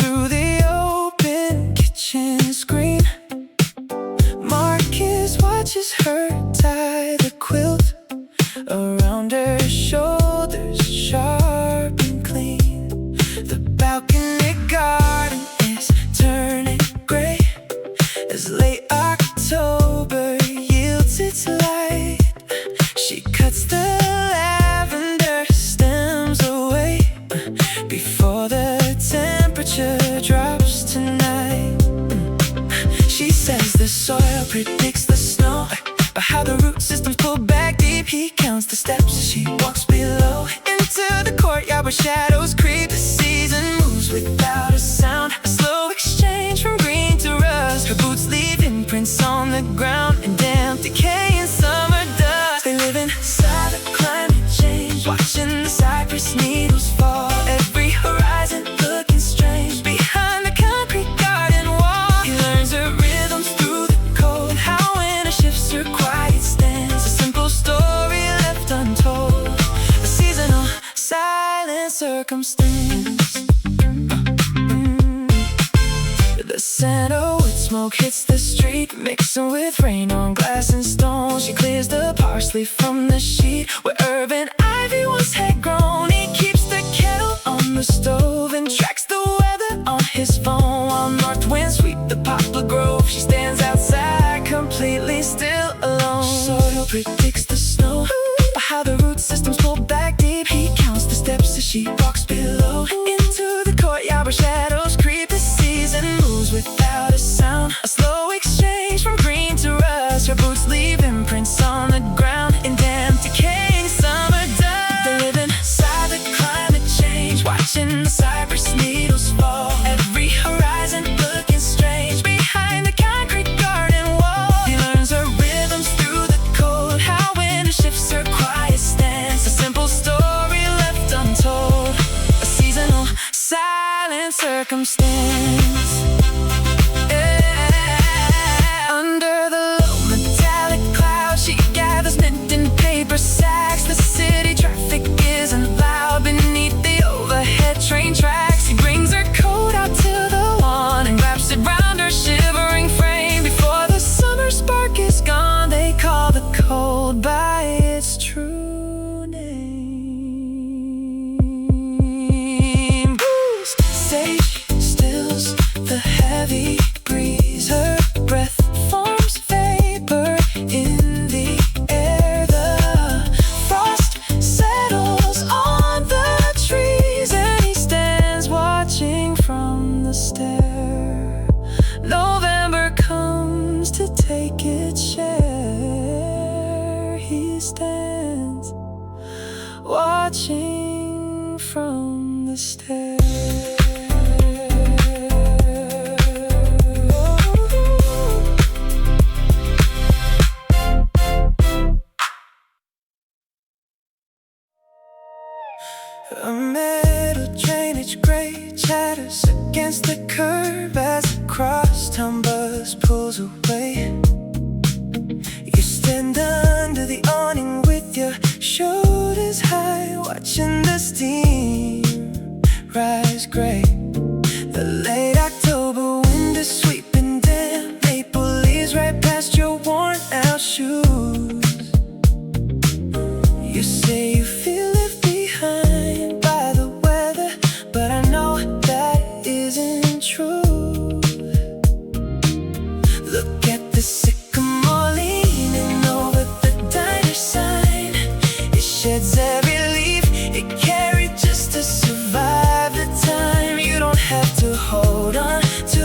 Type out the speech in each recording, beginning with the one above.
through the open kitchen screen. Marcus watches her tie the quilt around her shoulders, sharp and clean. The balcony garden is turning gray as late October yields its light. She cuts the lavender stems away before the temperature drops tonight. She says the soil predicts the snow by how the root systems pull back deep. He counts the steps as she walks below into the courtyard where shadows creep. The season moves without a sound, a slow exchange from green to rust. Her boots leave imprints on the ground and damp decay in summer dust. They live inside the climate change, watching the cypress needles fall. Every horizon looking strange behind the concrete garden wall. He learns her rhythms through the cold, how winter shifts her quiet stance. A simple story left untold, a seasonal silent circumstance. The sandalwood smoke hits the street, mixing with rain on glass and stone. She clears the parsley from the sheet where herb and ivy once had grown. He keeps the kettle on the stove and tracks the weather on his phone while north winds sweep the poplar grove. She stands outside, completely still alone. Soil predicts the snow by how the root systems pull back deep. He counts the steps as she walks below into the courtyard where shadows creep. The season moves without a sound, a slow exchange from green to rust. Her boots leave imprints on the ground in damp decaying summer dust. They live inside the climate change, watching the cypress needles fall. Every horizon looking strange behind the concrete garden wall. He learns her rhythms through the cold, how winter shifts her quiet stance. A simple story left untold, a seasonal silent circumstance. Under the low metallic clouds, she gathers mint in paper sacks. The city traffic isn't loud beneath the overhead train tracks. He brings her coat out to the lawn and wraps it round her shivering frame. Before the summer spark is gone, they call the cold by its true name. Bruised sage stills the heavy breeze. Her breath forms vapor in the air. The frost settles on the trees and he stands watching from the stair. November comes to take its share. He stands watching from the stair. A metal drainage grate chatters against the curb as the crosstown bus pulls away. You stand under the awning with your shoulders high, watching the steam rise gray. The late October wind is sweeping damp maple leaves right past your worn out shoes. You say you feel left behind by the weather, but I know that isn't true. Look at the sycamore leaning over the diner sign. It sheds every leaf it carried just to survive the time. You don't have to hold on to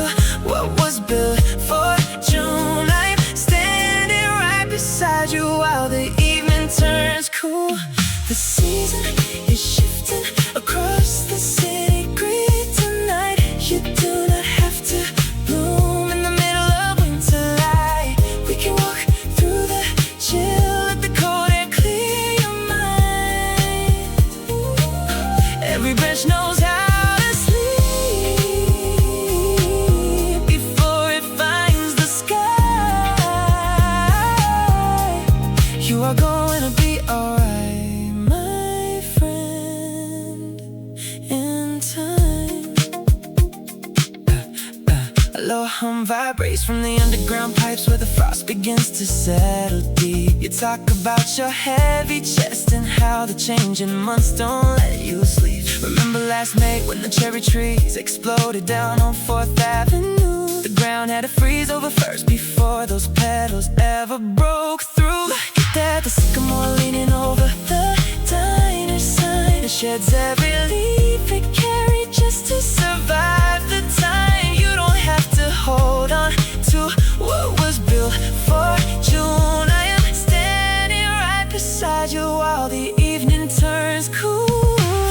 low hum vibrates from the underground pipes where the frost begins to settle deep. You talk about your heavy chest and how the changing months don't let you sleep. Remember last May when the cherry trees exploded down on 4th Avenue? The ground had to freeze over first before those petals ever broke through. Look at that, the sycamore leaning over the diner sign. It sheds every leaf it carried just to survive the time. You don't have to hold on to what was built for June. I am standing right beside you while the evening turns cool.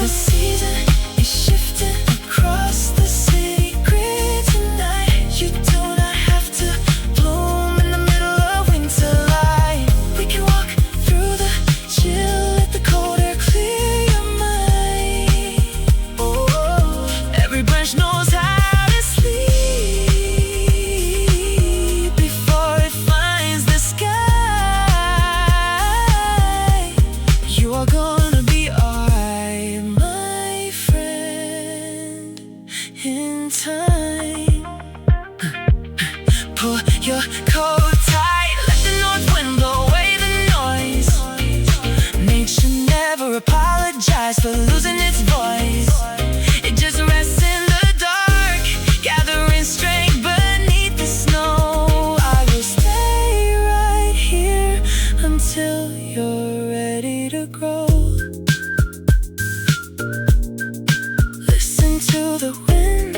The season is shifting across the city grid tonight. You do not have to bloom in the middle of winter light. We can walk through the chill, let the cold air clear your mind. Oh, every branch knows how to sleep before it finds the sky. You are gonna be alright, my friend, in time. Pull your coat tight, let the north wind blow away the noise. Nature never apologized for losing its voice. It just rests in the dark, gathering strength beneath the snow. I will stay right here until you're ready to grow. Listen to the wind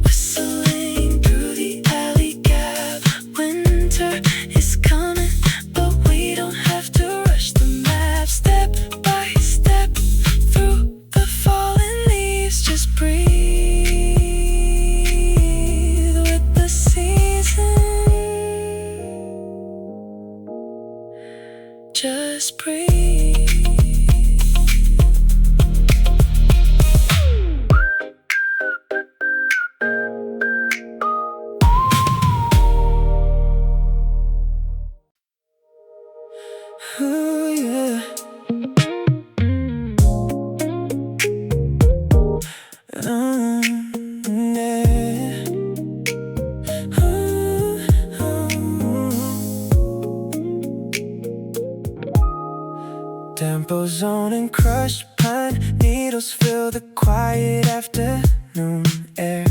whistling through the alley gap. Winter is coming, but we don't have to rush the map. Step by step through the fallen leaves, just breathe with the season. Just breathe. Ooh, yeah. Yeah. Tempo zone and crushed pine needles fill the quiet afternoon air.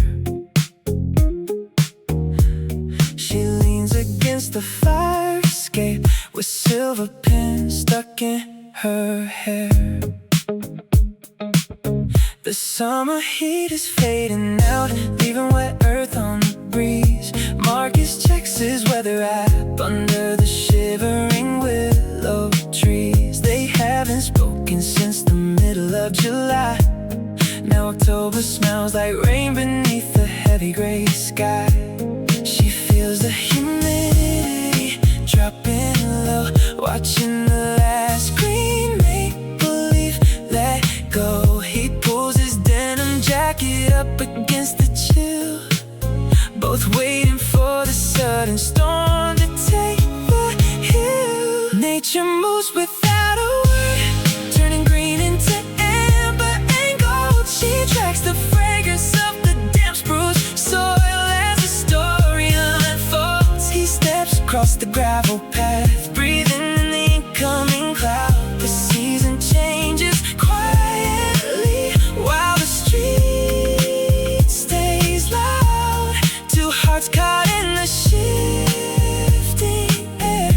She leans against the fire escape with silver pins stuck in her hair. The summer heat is fading out, leaving wet earth on the breeze. Marcus checks his weather app under the shivering willow trees. They haven't spoken since the middle of July. Now October smells like rain beneath the heavy gray sky. She feels the humidity dropping low, watching the last green maple leaf let go. He pulls his denim jacket up against the chill, both waiting for the sudden storm to take the hill. Nature moves without a word, turning green into amber and gold. She tracks the fragrance of the damp spruce soil as the story unfolds. He steps across the gravel path, breathing in the incoming cloud. The season changes quietly while the street stays loud. Two hearts caught in the shifting air,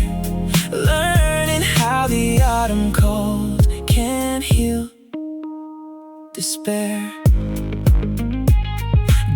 learning how the autumn cold can heal despair.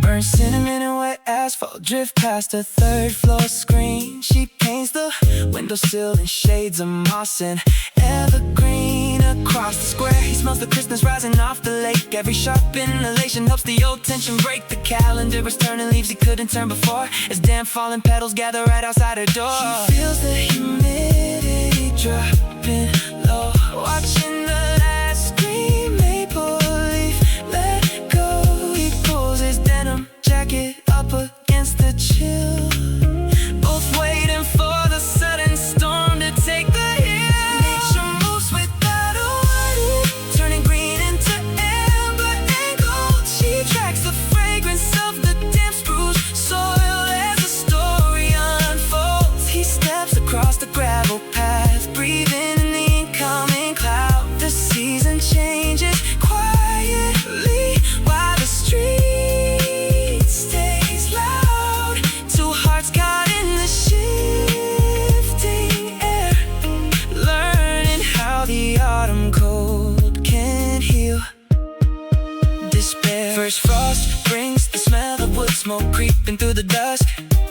Burnt cinnamon and wet asphalt drift past a third floor screen. She paints the windowsill in shades of moss and evergreen across the square. He smells the crispness rising off the lake. Every sharp inhalation helps the old tension break. The calendar is turning leaves he couldn't turn before, as damp fallen petals gather right outside her door. She feels the humidity dropping low, watching the last green maple leaf let go. He pulls his denim jacket up against the chill, both waiting for the sudden storm to take the hill. Nature moves without a word, turning green into amber and gold. She tracks the fragrance of the damp spruce soil smoke creeping through the dusk,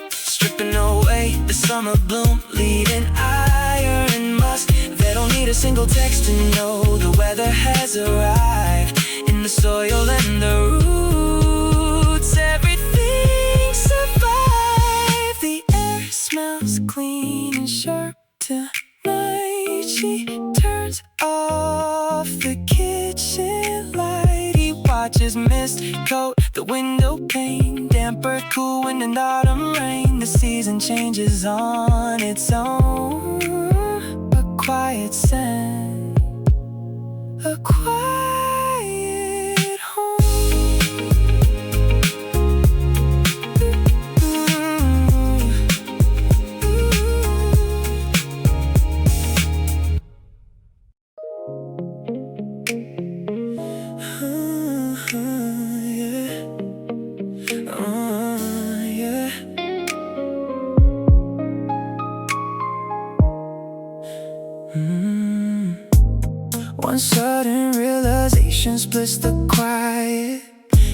stripping away the summer bloom, leaving iron and musk. They don't need a single text to know the weather has arrived. In the soil and the roots, everything survived. The air smells clean and sharp tonight. She turns off the kitchen light. He watches mist coat the window pane, damper, cool wind and autumn rain. The season changes on its own. A quiet scent, a quiet home. One sudden realization splits the quiet,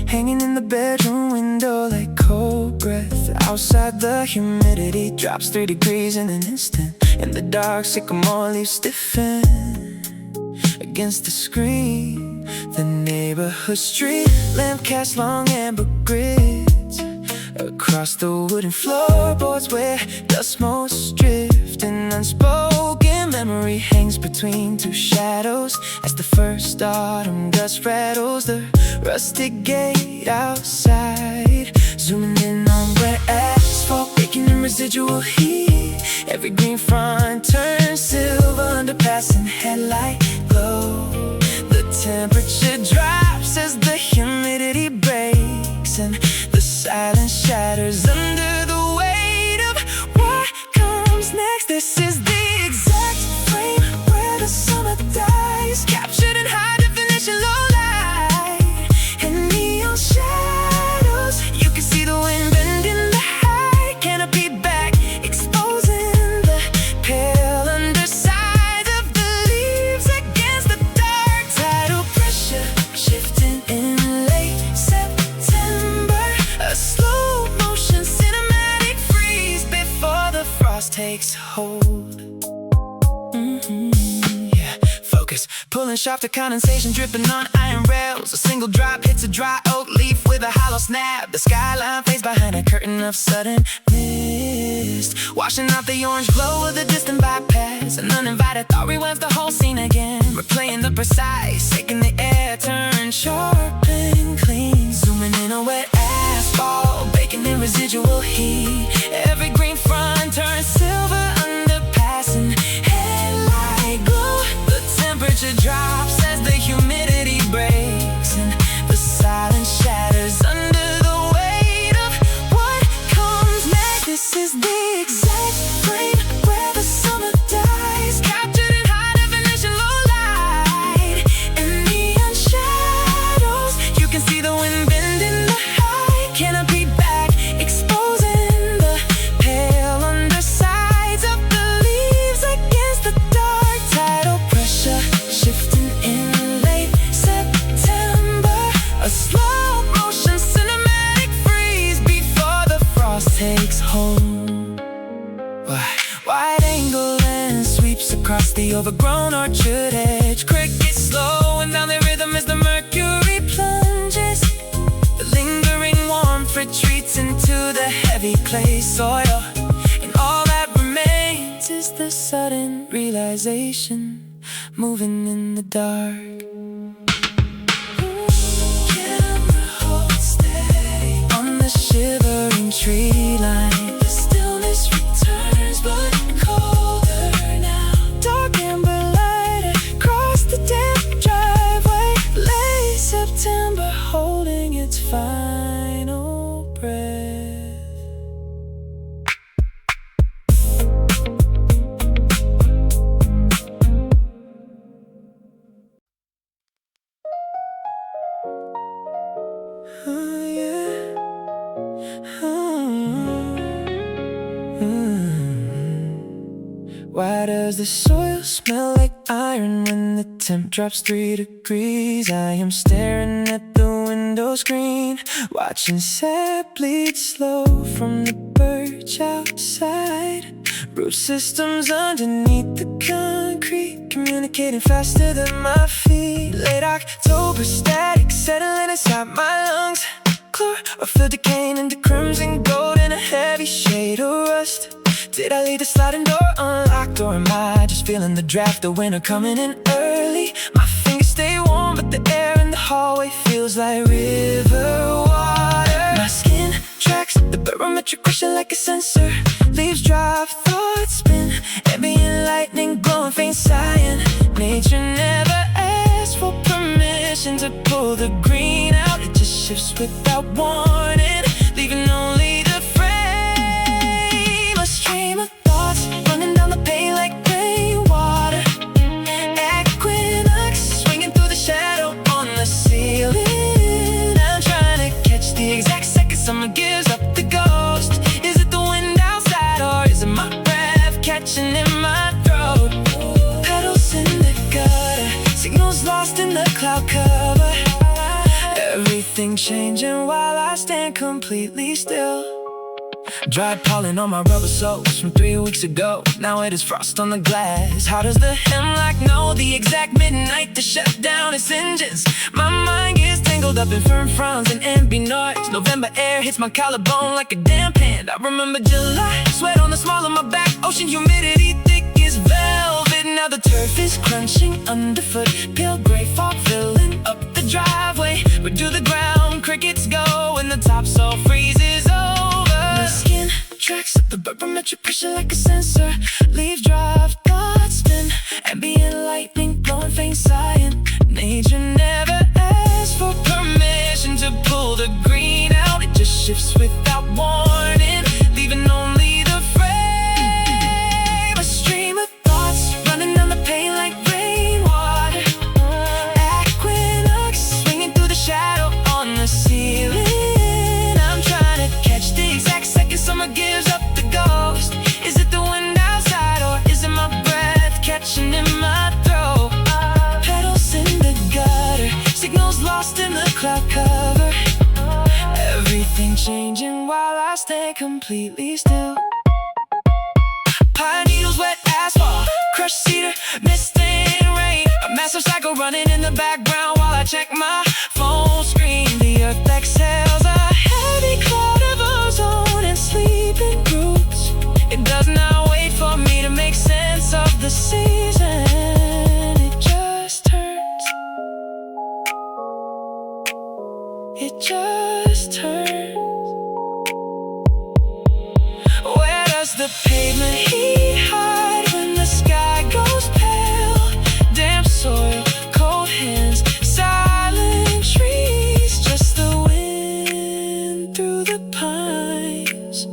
hanging in the bedroom window like cold breath. Outside the humidity drops 3 degrees in an instant. In the dark, sycamore leaves stiffen against the screen. The neighborhood street lamp casts long amber grids across the wooden floorboards where dust motes drift. An unspoken memory hangs between 2 shadows as the first autumn gust rattles the rustic gate outside. Zooming in on wet asphalt, baking in residual heat. Every green front turns silver under passing headlight glow. The temperature drops as the humidity breaks, and the silence shatters under the weight of what comes next. This is the exact frame where the summer dies, captured in high definition low light and neon shadows. You can see the wind bending the high canopy back, exposing the pale underside of the leaves against the dark. Tidal pressure shifting in late September, a slow motion cinematic freeze before the frost takes hold. Focus, pulling sharp to condensation dripping on iron rails. A single drop hits a dry oak leaf with a hollow snap. The skyline fades behind a curtain of sudden mist, washing out the orange glow of the distant bypass. An uninvited thought rewinds the whole scene again, replaying the precise, making the air turn sharp and clean. Zooming in on wet asphalt, baking in residual heat. Every green front turns silver under passing headlight glow. The temperature drops as the humidity breaks, and the silence shatters under the weight of what comes next. This is the exact frame where the summer dies, captured in high definition low light and neon shadows. You can see the wind bending the high canopy back, exposing the pale undersides of the leaves against the dark. Tidal pressure shifting in late September, a slow motion cinematic freeze before the frost takes hold. Wide angle and sweeps across the overgrown orchard edge. Crickets slowing down their rhythm as the mercury plunges. The lingering warmth retreats into the heavy clay soil, and all that remains is the sudden realization, moving in the dark. Camera holds steady on the shivering tree line. The stillness returns, but colder now. Dark amber light across the damp driveway. Late September holding its final breath. Why does the soil smell like iron when the temp drops 3 degrees? I am staring at the window window screen, watching sap bleed slow from the birch outside. Root systems underneath the concrete, communicating faster than my feet. Late October static settling inside my lungs. Chlorophyll decaying into crimson gold in a heavy shade of rust. Did I leave the sliding door unlocked, or am I just feeling the draft of winter coming in early? My fingers stay warm, but the air in the hallway feels like river water. My skin tracks the barometric pressure like a sensor. Leaves drive, thoughts spin, ambient lightning glowing faint sighing. Nature never asks for permission to pull the green out. It just shifts without warning, leaving only the frame. A stream of thoughts running down the pane like rainwater. Equinox swinging through the shadow on the ceiling. I'm trying to catch the exact second summer gives up the ghost. Is it the wind outside, or is it my breath catching in my throat? Petals in the gutter, signals lost in the cloud cover. Everything changing while I stand completely still. Dry pollen on my rubber soles from 3 weeks ago. Now it is frost on the glass. How does the hemlock know the exact midnight to shut down its engines? My mind gets tangled up in fern fronds and ambient noise. November air hits my collarbone like a damp hand. I remember July, sweat on the small of my back. Ocean humidity thick as velvet. Now the turf is crunching underfoot. Pale gray fog filling up the driveway. Where do the ground crickets go when the topsoil freezes over? My skin tracks the barometric pressure like a sensor. Leaves drive, thoughts spin, ambient lightning blowing faint sighing. Nature never asks for permission to pull the green out. It just shifts without warning, leaving only the frame. A stream of thoughts running down the pane like rainwater. Equinox swinging through the shadow on the ceiling. I'm trying to catch the exact second summer gives up the ghost. Is it the wind outside, or is it my breath catching in my throat? Petals in the gutter, signals lost in the cloud cover. Everything changing while I stay completely still. Pine needles, wet asphalt, crushed cedar, mist and rain. A massive cycle running in the background while I check my phone screen. The earth exhales a heavy cloud of ozone and sleep in groups. It does not wait for me to make sense of the season. It just turns. It just turns. Where does the pavement heat hide when the sky goes pale? Damp soil, cold hands, silent trees. Just the wind through the pines,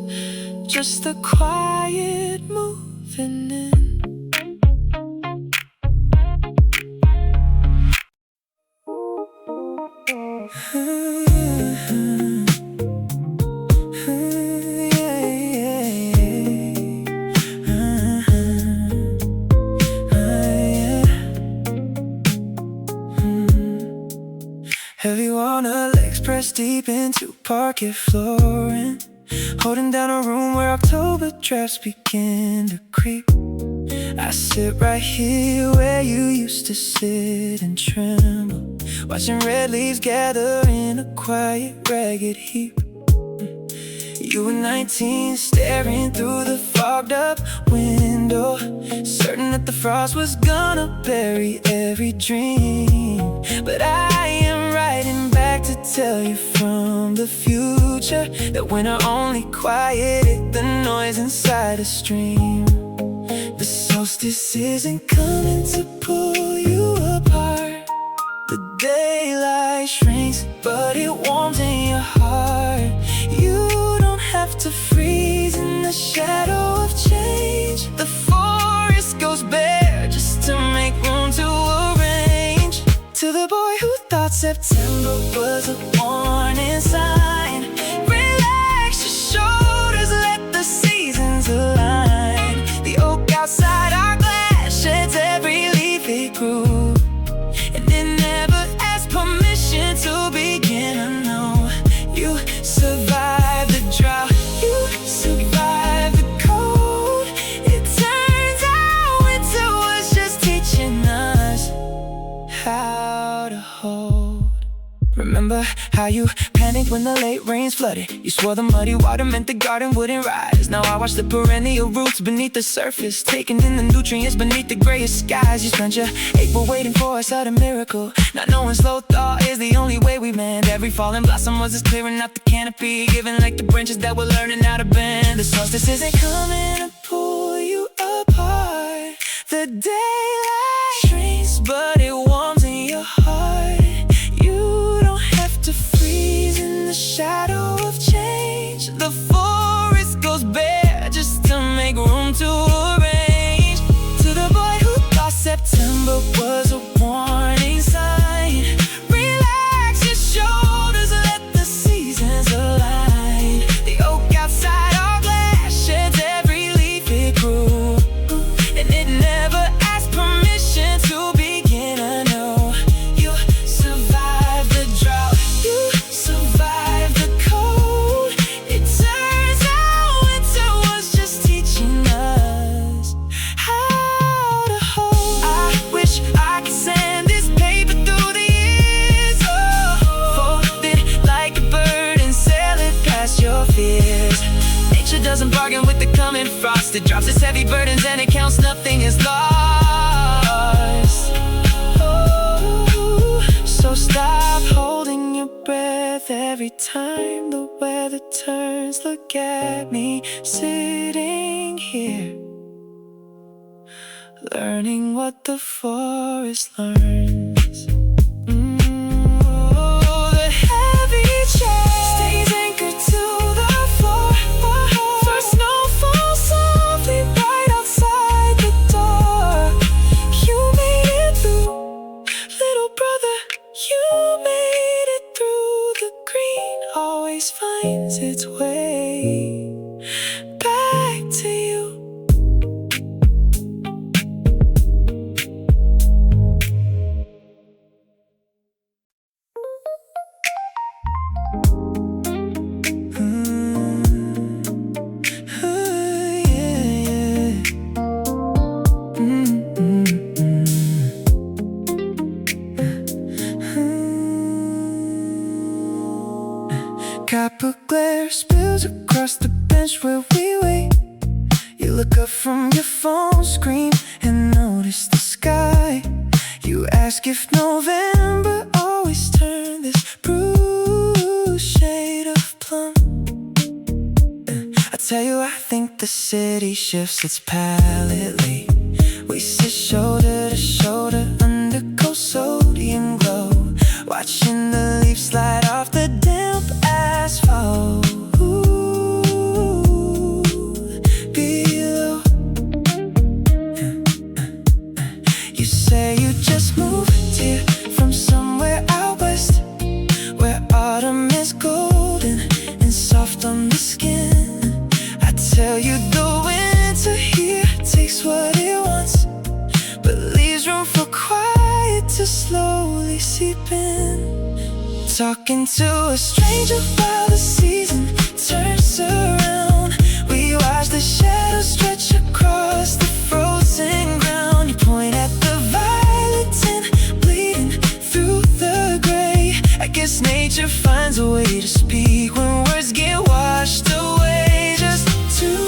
just the quiet moving in. Heavy water, legs pressed deep into parquet flooring, holding down a room where October drafts begin to creep. I sit right here where you used to sit and tremble, watching red leaves gather in a quiet, ragged heap. You were 19, staring through the fogged up window, certain that the frost was gonna bury every dream. But I am writing back to tell you from the future that winter only quieted the noise inside a stream. The solstice isn't coming to pull you apart. The daylight shrinks, but it warms in your heart. You don't have to freeze in the shadow of change. The forest goes bare just to make room to arrange. To the boy who thought September was a warning sign, relax your shoulders, let the seasons align. The oak outside our glass sheds every leaf it grew, and it never asked permission to begin. how you panicked when the late rains flooded. You swore the muddy water meant the garden wouldn't rise. Now I watch the perennial roots beneath the surface, taking in the nutrients beneath the grayest skies. You spent your April waiting for a sudden miracle, not knowing slow thaw is the only way we mend. Every falling blossom was just clearing out the canopy, giving like the branches that were learning how to bend. The solstice isn't coming to pull you apart. The daylight shrinks, but it warms in your heart. You don't have to freeze in the shadow of change. The forest goes bare just to make room to arrange. To the boy who thought September was a warning sign, relax your shoulders, let the seasons align. The oak outside our glass sheds every leaf it grew, and it never asked permission to begin anew. You survived the drought, you survived the cold. It turns out winter was just teaching us how to hold. I wish I could send this paper through the years, oh, fold it like a bird and sail it past your fears. Nature doesn't bargain with the coming frost. It drops its heavy burdens and it counts nothing is lost. Oh, so stop holding your breath every time the weather turns. Look at me sitting here, learning what the forest learns. Oh, the heavy chain stays anchored to the floor. First snow falls softly right outside the door. You made it through, little brother. You made it through. The green always finds its way back to you. Copper glare spills across the bench where we wait. You look up from your phone screen and notice the sky. You ask if November always turned this bruised shade of plum. I tell you, I think the city shifts its palette lately. We sit shoulder to shoulder under cold sodium glow, watching the leaves slide off the damp asphalt. Ooh, below. You say you just moved here from somewhere out west, where autumn is golden and soft on the skin. I tell you the winter here takes what it wants, but leaves room for quiet to slowly seep in. Talking to a stranger while the season turns around. We watch the shadows stretch across the frozen ground. You point at the violets and bleeding through the gray. I guess nature finds a way to speak when words get washed away. Just two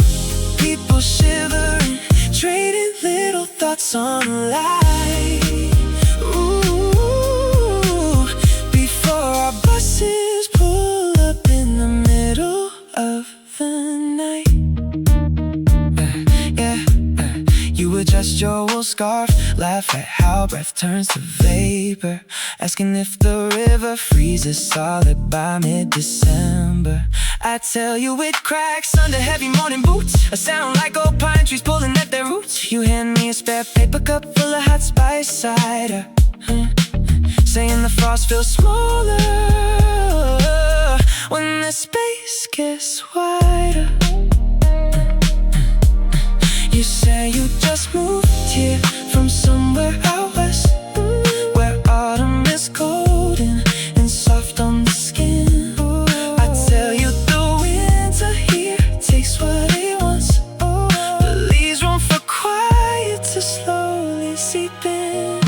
people shivering, trading little thoughts on life. Ooh, before our buses pull up in the middle of the night. You adjust your wool scarf, laugh at how breath turns to vapor, asking if the river freezes solid by mid-December. I tell you it cracks under heavy morning boots, a sound like old pine trees pulling at their roots. You hand me a spare paper cup full of hot spice cider, saying the frost feels smaller when the space gets wider. You say you just moved here from somewhere out west, where autumn is golden and soft on the skin. I tell you the winter here takes what it wants, but leaves room for quiet to slowly seep in.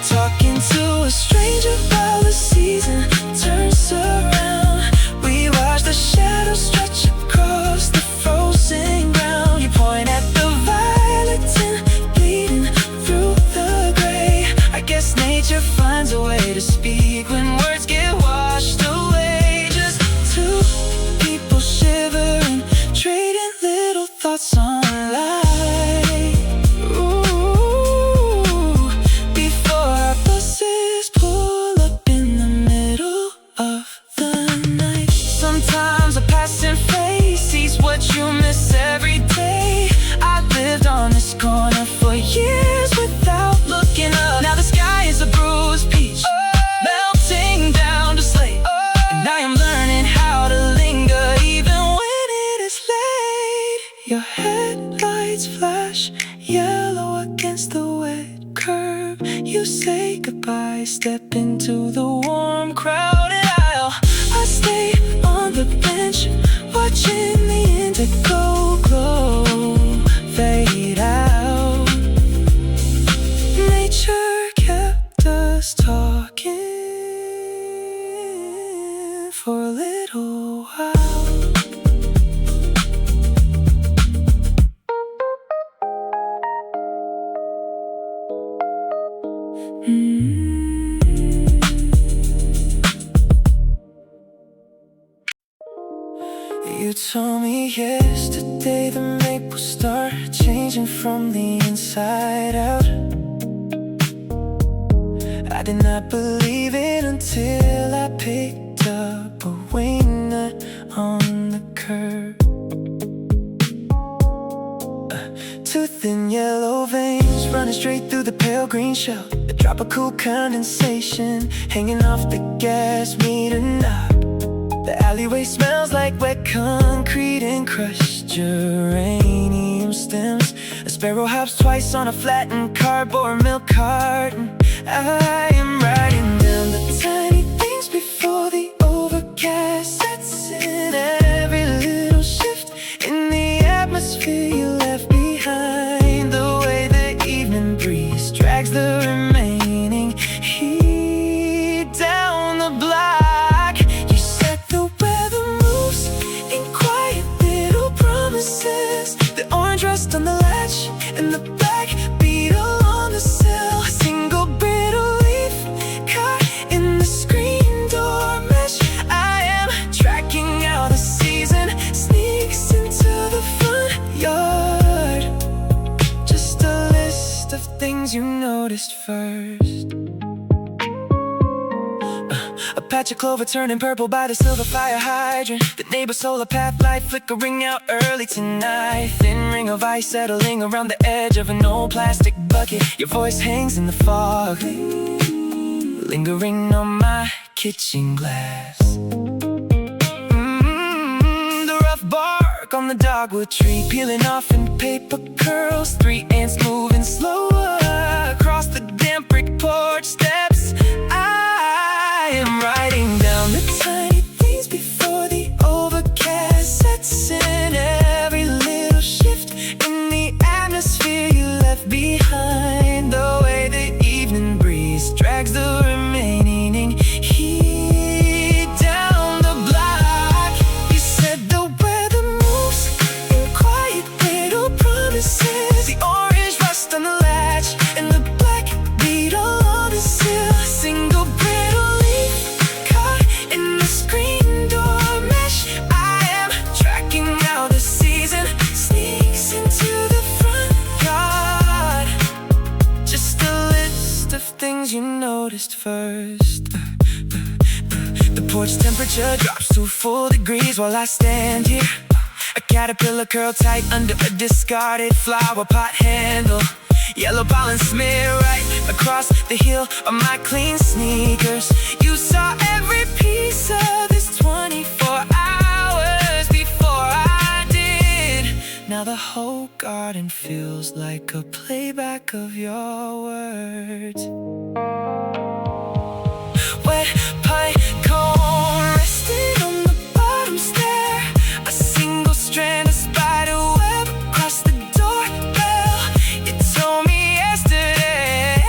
Talking to a stranger while the season turns around. Your headlights flash yellow against the wet curb. You say goodbye, step into the warm crowded aisle. I stay on the bench, watching the indigo glow fade out. Nature kept us talking for a little while. You told me yesterday the maples start changing from the inside out. I did not believe it until I picked up a wingnut on the curb. Two thin yellow veins running straight through the pale green shell. A drop of cool condensation hanging off the gas meter knob. The alleyway smells like wet concrete and crushed geranium stems. A sparrow hops twice on a flattened cardboard milk carton. I am writing down the tiny things before the overcast sets in. Every little shift in the atmosphere you left behind. The way the evening breeze drags the remaining heat down the block. The orange rust on the latch and the black beetle on the sill. A single brittle leaf caught in the screen door mesh. I am tracking how the season sneaks into the front yard. Just a list of things you noticed first. A patch of clover turning purple by the silver fire hydrant. The neighbor's solar path light flickering out early tonight. Thin ring of ice settling around the edge of an old plastic bucket. Your voice hangs in the fog, lingering on my kitchen glass. The rough bark on the dogwood tree peeling off in paper curls. 3 ants moving slower across the damp brick porch steps. I am writing down the tiny things before the overcast sets in. Every little shift in the atmosphere you left behind. The way the evening breeze drags the remaining heat down the block. You said the weather moves in quiet little promises. The orange rust on the latch and the black beetle on the sill. Single brittle in the screen door mesh. I am tracking how the season sneaks into the front yard. Just a list of things you noticed first. The porch temperature drops to 4 degrees while I stand here. A caterpillar curled tight under a discarded flower pot handle. Yellow pollen smear right across the heel of my clean sneakers. You saw every piece of this 24 hours before I did. Now the whole garden feels like a playback of your words. Wet pine cone resting on the bottom stair. A single strand of spider web across the doorbell. You told me yesterday.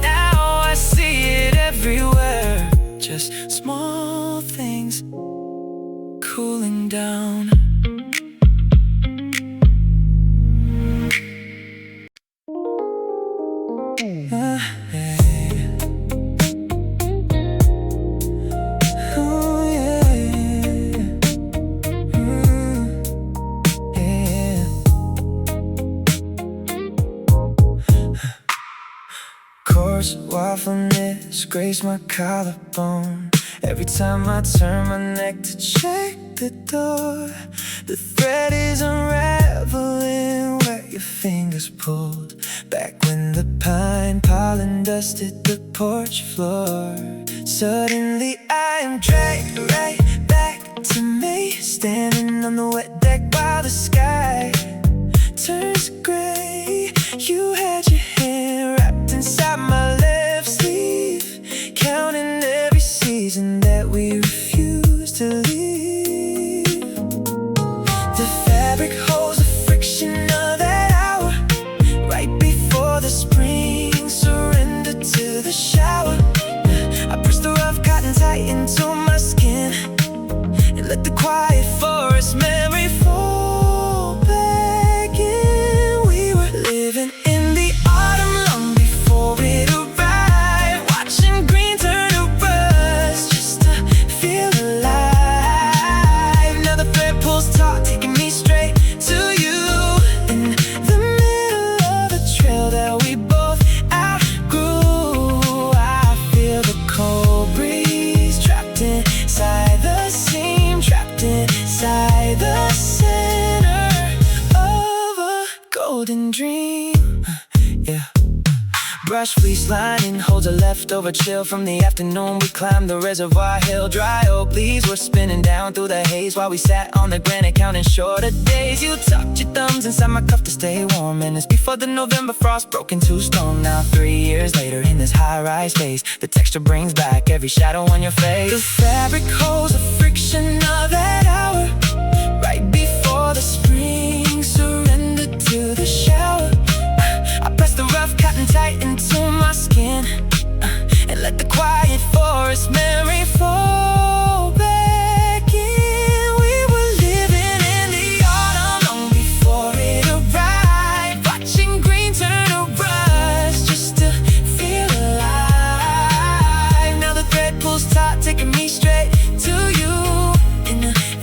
Now I see it everywhere. Just small things cooling down. Waffleness graze my collarbone. Every time I turn my neck to check the door, the thread is unraveling where your fingers pulled back when the pine pollen dusted the porch floor. Suddenly I am dragged right back to me, standing on the wet deck while the sky turns gray. You had your hand wrapped inside my left sleeve, counting every season that we refused to leave. The fabric holds the friction of that hour, right before the spring surrendered to the shower. I pressed the rough cotton tight into my skin and let the quiet forest memory fall back in. We were living in the autumn long before it arrived, watching green turn to rust just to feel alive. Now the thread pulls taut, taking me straight to you, in the middle of a trail that we both outgrew. I feel the cold breeze trapped inside the seam, trapped inside the center of a golden dream. Yeah. Brush fleece lining holds a leftover chill from the afternoon we climbed the reservoir hill. Dry oak leaves were spinning down through the haze while we sat on the granite counting shorter days. You tucked your thumbs inside my cuff to stay warm, and it's before the November frost broke into stone. Now 3 years later in this high-rise space, the texture brings back every shadow on your face. The fabric holds the friction of that hour, right before the spring surrendered to the shower. I pressed the rough cotton tight into my skin and let the quiet forest memory fall back in. We were living in the autumn long before it arrived, watching green turn to rust just to feel alive. Now the thread pulls taut, taking me straight to you, in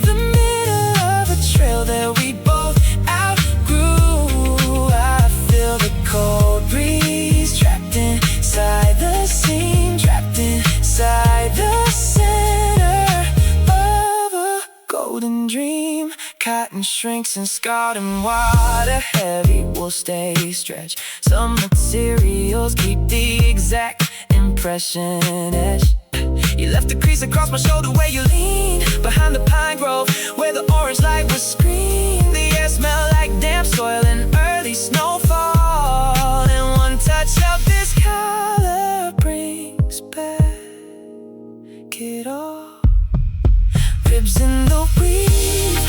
the middle of a trail that we both outgrew. I feel the cold breeze trapped inside the seam, trapped inside the center of a golden dream. Cotton shrinks and scarred and water heavy will stay stretched. Some materials keep the exact impression etched. You left a crease across my shoulder where you leaned behind the pine grove, where the orange light was screened. The air smelled like damp soil and early snowfall, and one touch of this color brings back it all. Ribs in the weeds,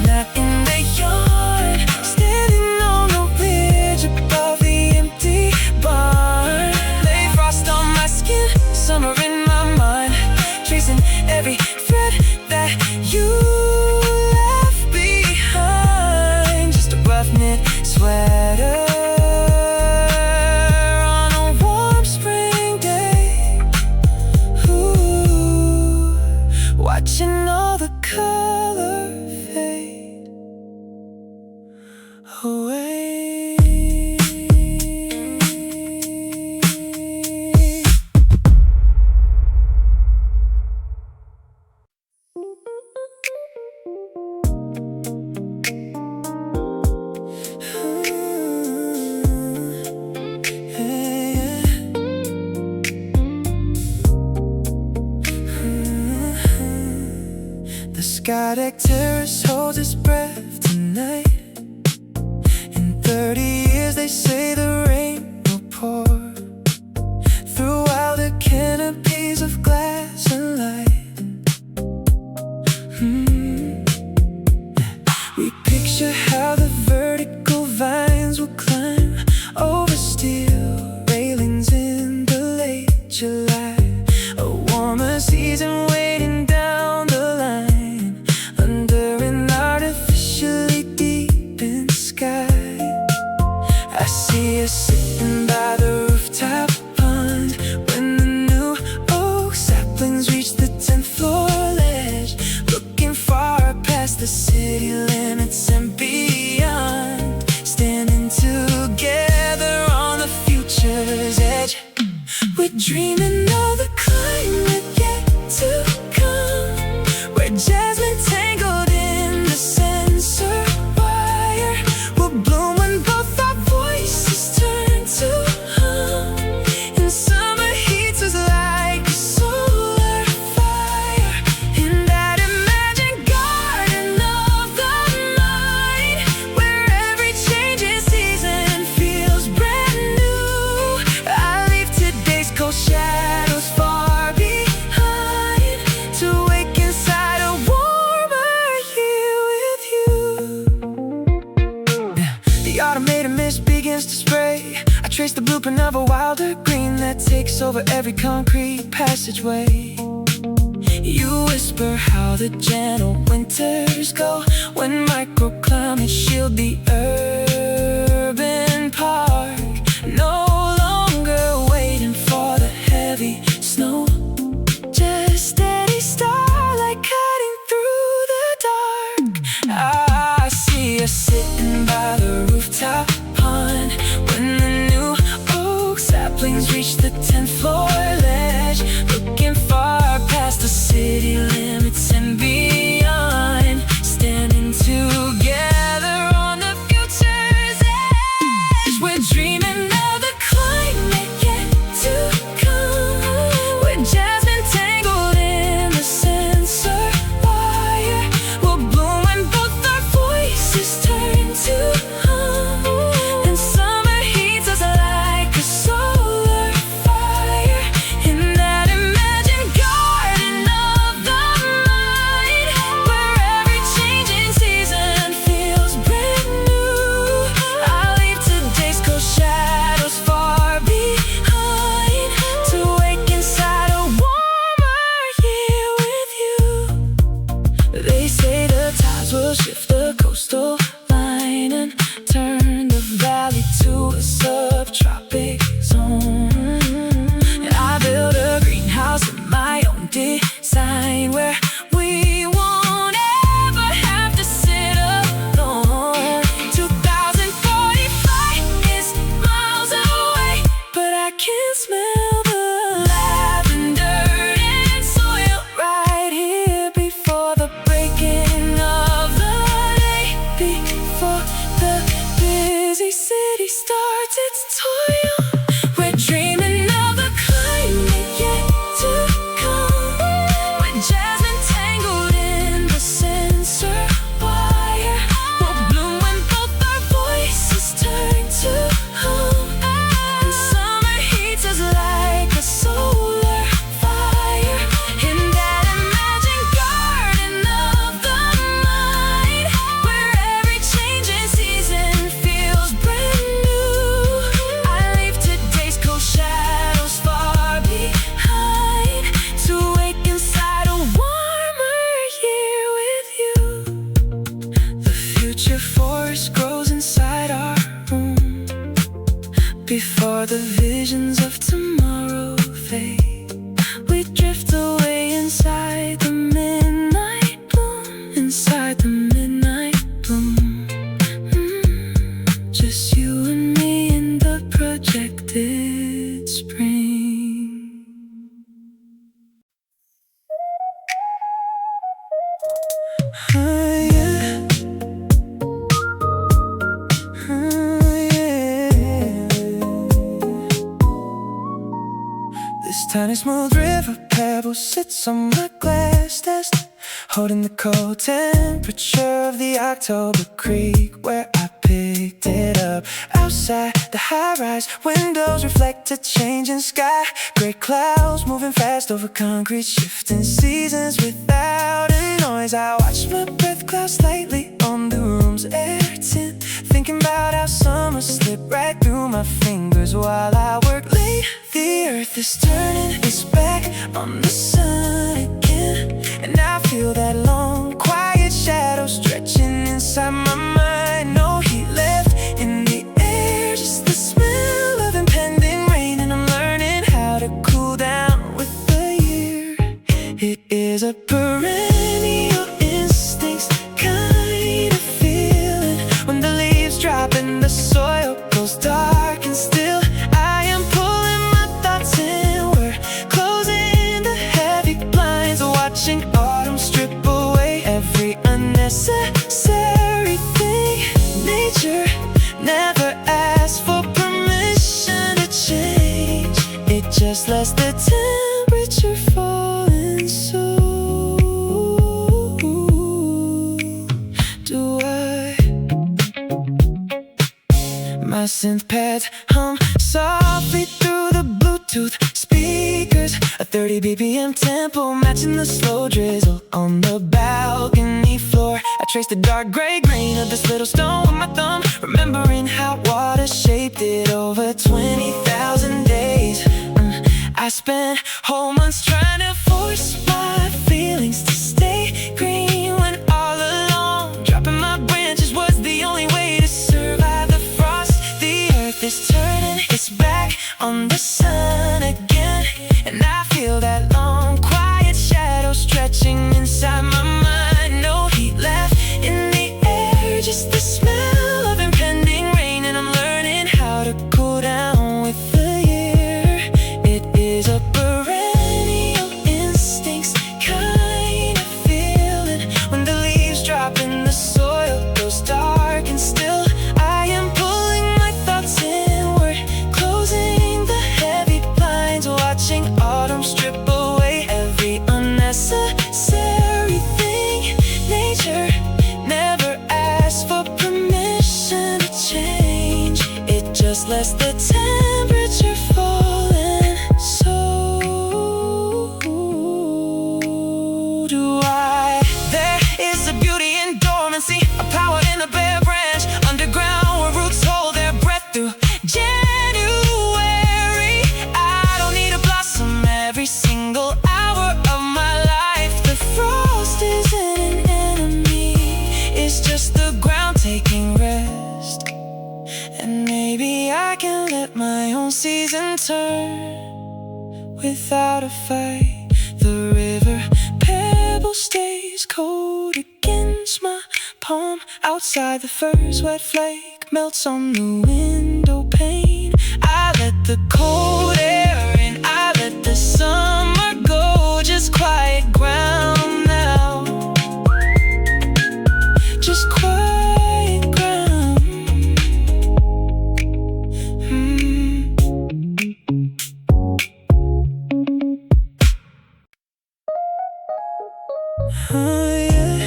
not in the yard, standing on the ridge above the empty barn. Lay frost on my skin, summer in my mind, tracing every thread that you left behind. Just a rough knit sweater on a warm spring day. Ooh, watching all the color fade away. The sky deck terrace holds its breath tonight. In 30 years they say the rain will pour throughout the canopies of glass and light. We picture how the vertical vines will climb over steel railings in the late July. A warmer season waiting down the line under an artificially deepened sky. I see us sitting by the rooftop pond when the new oak saplings reach the 10th floor ledge, looking far past the city limits and beyond, standing together on the future's edge. We're dreaming of the climate yet to come, where jasmine tangled in the sensor wire will bloom when both our voices turn to hum. And summer heats us like a solar fire in that imagined garden of trace the blueprint of a wilder green that takes over every concrete passageway. You whisper how the gentle winters go when microclimates shield the urban park. No longer waiting for the heavy snow, just steady starlight cutting through the dark. I see us sitting by the rooftop pond when the new oak saplings reach the 10th floor ledge, looking far past the city limits and beyond, standing together on the future's edge. We're dreaming of the climate yet to come, with jasmine tangled in the sensor wire. We'll bloom when both our voices turn to hum, and summer heats us like a solar fire in that imagined garden of the mind, where every changing season feels brand new. I leave today's cold shadows far behind to wake inside a warmer year with you. They say the tides will shift the coastal line and turn the valley to a subtropic zone. And I built a greenhouse of my own design, where we won't ever have to sit alone. 2045 is miles away, but I can smell the lavender and soil right here before the breaking of the day, before the busy city starts its toil. We're dreaming of the climate yet to come, with jasmine tangled in the sensor wire. We'll bloom when both our voices turn to hum, and summer heats us like a solar fire in that imagined garden of the mind, where every changing season feels brand new. I leave today's cold shadows far behind to wake inside a warmer year with you. The future forest grows inside our room before the visions of tomorrow fade. We drift away inside the midnight bloom, inside the midnight bloom. Just you and me in the projected spring. Yeah. This tiny smooth river pebble sits on my glass desk, holding the cold temperature of the October creek where I picked it up. Outside, the high-rise windows reflect a changing sky. Gray clouds moving fast over concrete, shifting seasons without a noise. I watch my breath cloud slightly on the room's air tint, thinking about how summer slipped right through my fingers while I work late. The earth is turning its back on the sun again, and I feel that long, quiet shadow stretching inside my mind. No heat left in the air, just the smell of impending rain, and I'm learning how to cool down with the year. It is a perennial instincts kind of feeling, when the leaves drop and the soil goes dark and still. I am pulling my thoughts in, we're closing the heavy blinds, watching autumn strip away every unnecessary thing. Nature never asks for permission to change, it just lets the temperature fall. And so do I. My synth pads hum softly through the Bluetooth speakers, a 30 BPM tempo matching the slow drizzle on the balcony floor. I trace the dark gray grain of this little stone with my thumb, remembering how water shaped it over 20,000 days. I spent whole months trying to force my feelings to stay green, when all along dropping my branches was the only way to survive the frost. The earth is turning its back on the sun again, and I feel that long quiet shadow stretching inside my mind. No heat left in the air, just the smell of impending rain, and I'm learning how to cool down with the year. It is a perennial instincts kind of feeling, when the leaves drop in the soil goes dark and still. I am pulling my thoughts inward, closing the heavy blinds, watching autumn strip away every unnecessary thing. Nature never asks for permission to change, it just lets the temperature fall, and so do I. There is a beauty in dormancy, a power in a bare branch underground, where roots hold their breath through January. I don't need a blossom every single hour of my life. The frost isn't an enemy, it's just the ground taking rest. And maybe I can let my own season turn without a fight. The river pebble stays cold against my palm. Outside the first wet flake melts on the window pane. I let the cold air in, I let the summer go. Just quiet ground now, just quiet ground. Oh yeah.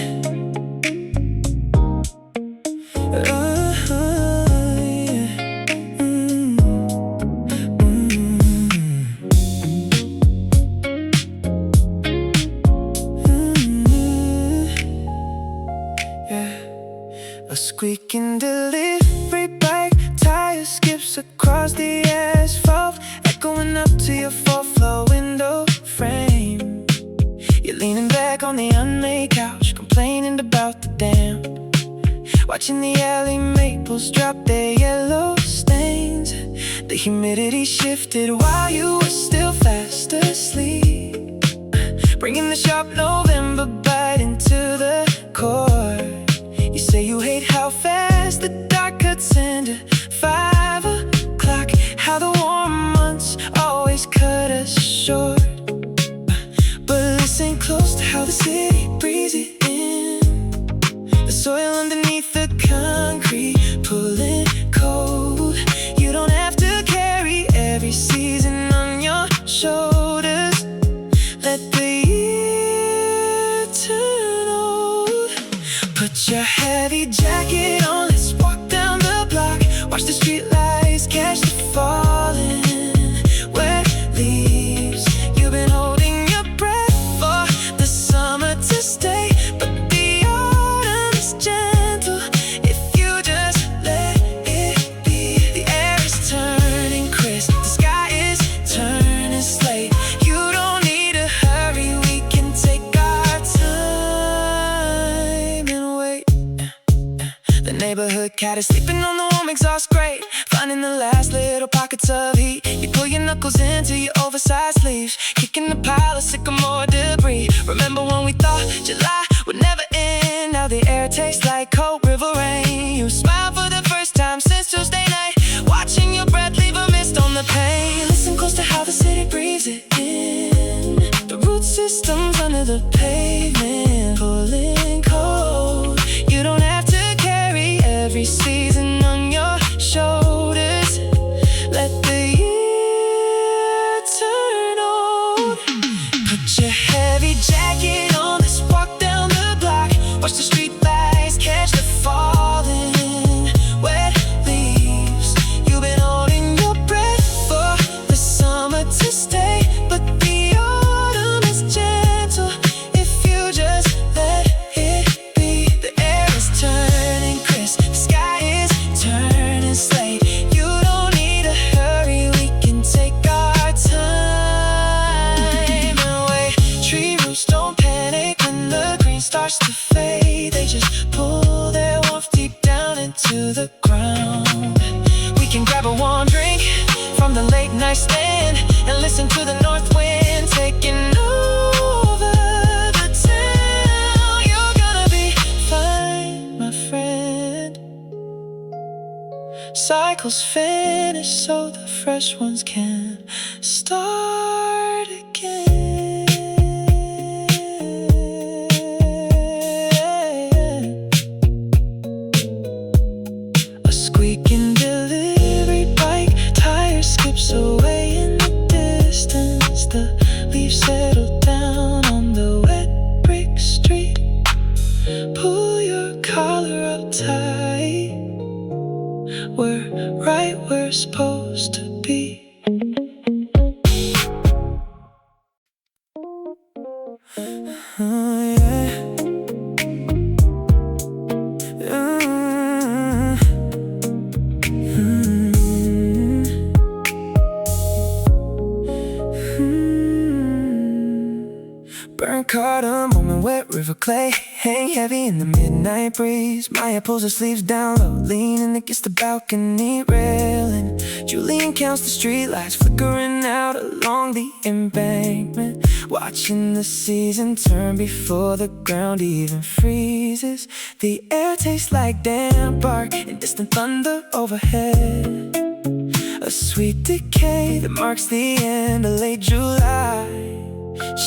A squeaking delivery bike tire skips across the asphalt, echoing up to your fourth floor window frame. You're leaning back on the unmade couch, complaining about the damp, watching the alley maples drop their yellow stains. The humidity shifted while you were still fast asleep, bringing the sharp November bite into the core. You say you hate how fast the dark cuts into 5 o'clock, how the warm months always cut us short. But listen close to how the city breathes it in, the soil underneath the concrete pulling cold. You don't have to carry every season on your shoulders. Let the year turn old. Put your heavy jacket on, let's walk down the block. Watch the street lights catch the falling wet leaves. You've been holding your breath for the summer to stay, but the autumn is gentle if you just let it be. The air is turning crisp, the sky is turning slate. You don't need to hurry, we can take our time and wait. The neighborhood cat is sleeping on the warm exhaust grate, finding the last little pockets of heat. You pull your knuckles into your oversized sleeves, kicking the pile of sycamore debris. Remember when we thought July would never end? Now the air tastes like cold river rain. You smile for the first time since Tuesday night, watching your breath leave a mist on the pane. Listen close to how the city breathes it in, the root systems under the pavement pulling cold. You don't have to carry every season on your shoulders. Let the year turn old. Put your heavy jacket on, let's walk down the block. Watch the street lights catch the falling wet leaves. You've been holding your breath for the summer to stay, but the autumn is gentle if you just day. They just pull their warmth deep down into the ground. We can grab a warm drink from the late night stand and listen to the north wind taking over the town. You're gonna be fine, my friend. Cycles finish so the fresh ones can start again. A squeaking delivery bike tire skips away in the distance. The leaves settle down on the wet brick street. Pull your collar up tight. We're right where we're supposed to be. Burnt cardamom and wet river clay hang heavy in the midnight breeze. Maya pulls her sleeves down low, leaning against the balcony railing. Julian counts the streetlights flickering out along the embankment, watching the season turn before the ground even freezes. The air tastes like damp bark and distant thunder overhead, a sweet decay that marks the end of late July.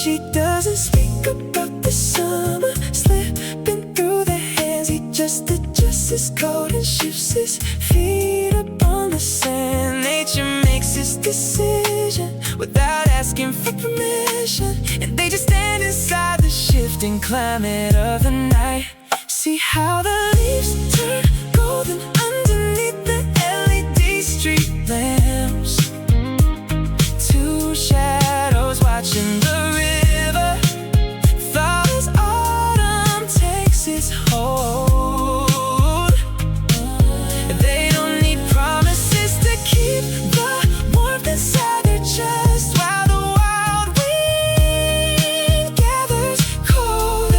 She doesn't speak about the summer slipping through the hands. He just adjusts his coat and shifts his feet up on the sand. Nature makes his decision without asking for permission, and they just stand inside the shifting climate of the night. See how the leaves turn golden underneath the LED street lamps. Two shadows watching the river, Thaw as autumn takes its hold. They don't need promises to keep the warmth inside their chest, while the wild wind gathers cold.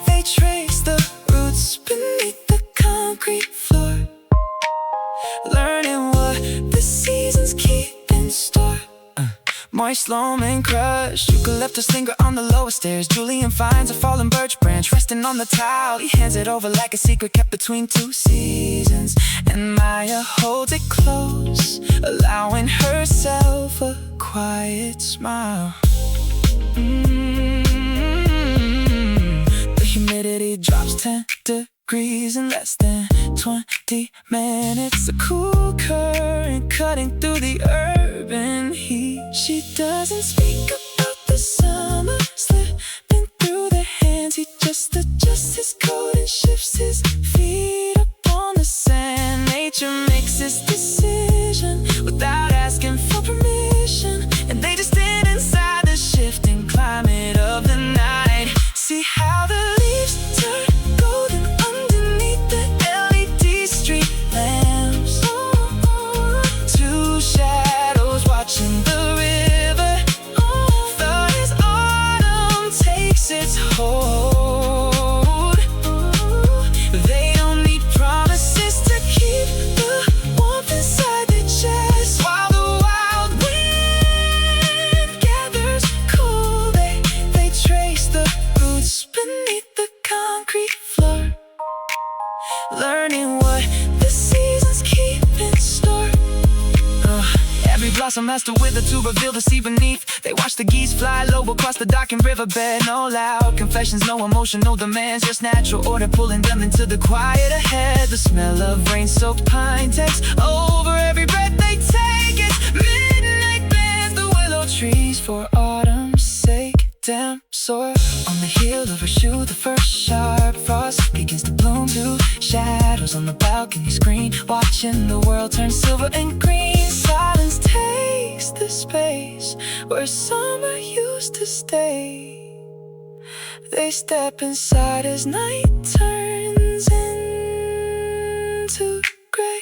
They trace the roots beneath the concrete floor, learning what the seasons keep in store. Moist loam and crushed eucalyptus linger on the lower stairs. Julian finds a fallen birch branch resting on the tile. He hands it over like a secret kept between two seasons, and Maya holds it close, allowing herself a quiet smile. The humidity drops 10 degrees in less than 20 minutes. A cool current cutting through the urban heat. She doesn't speak about the summer slipping through the hands. He just adjusts his coat and shifts his feet up on the sand. Nature makes his decision without asking for permission, and they just stand inside the shifting climate of the night. See how the leaves turn golden underneath the LED street lamps. Two shadows watching the river, Thaw as autumn takes its hold. They don't need promises to keep the warmth inside their chest, while the wild wind gathers cool. They trace the roots beneath the concrete floor, learning what the seasons keep in store. Every blossom has to wither to reveal the sea beneath. They watch the geese fly low across the darkened riverbed. No loud confessions, no emotion, no demands, just natural order pulling them into the quiet ahead. The smell of rain-soaked pine takes over every breath they take. It's midnight bends the willow trees for autumn's sake. Damp soil on the heel of her shoe. The first sharp frost begins to bloom. Two shadows on the balcony screen, watching the world turn silver and green. Silence takes the space where summer used to stay. They step inside as night turns into gray.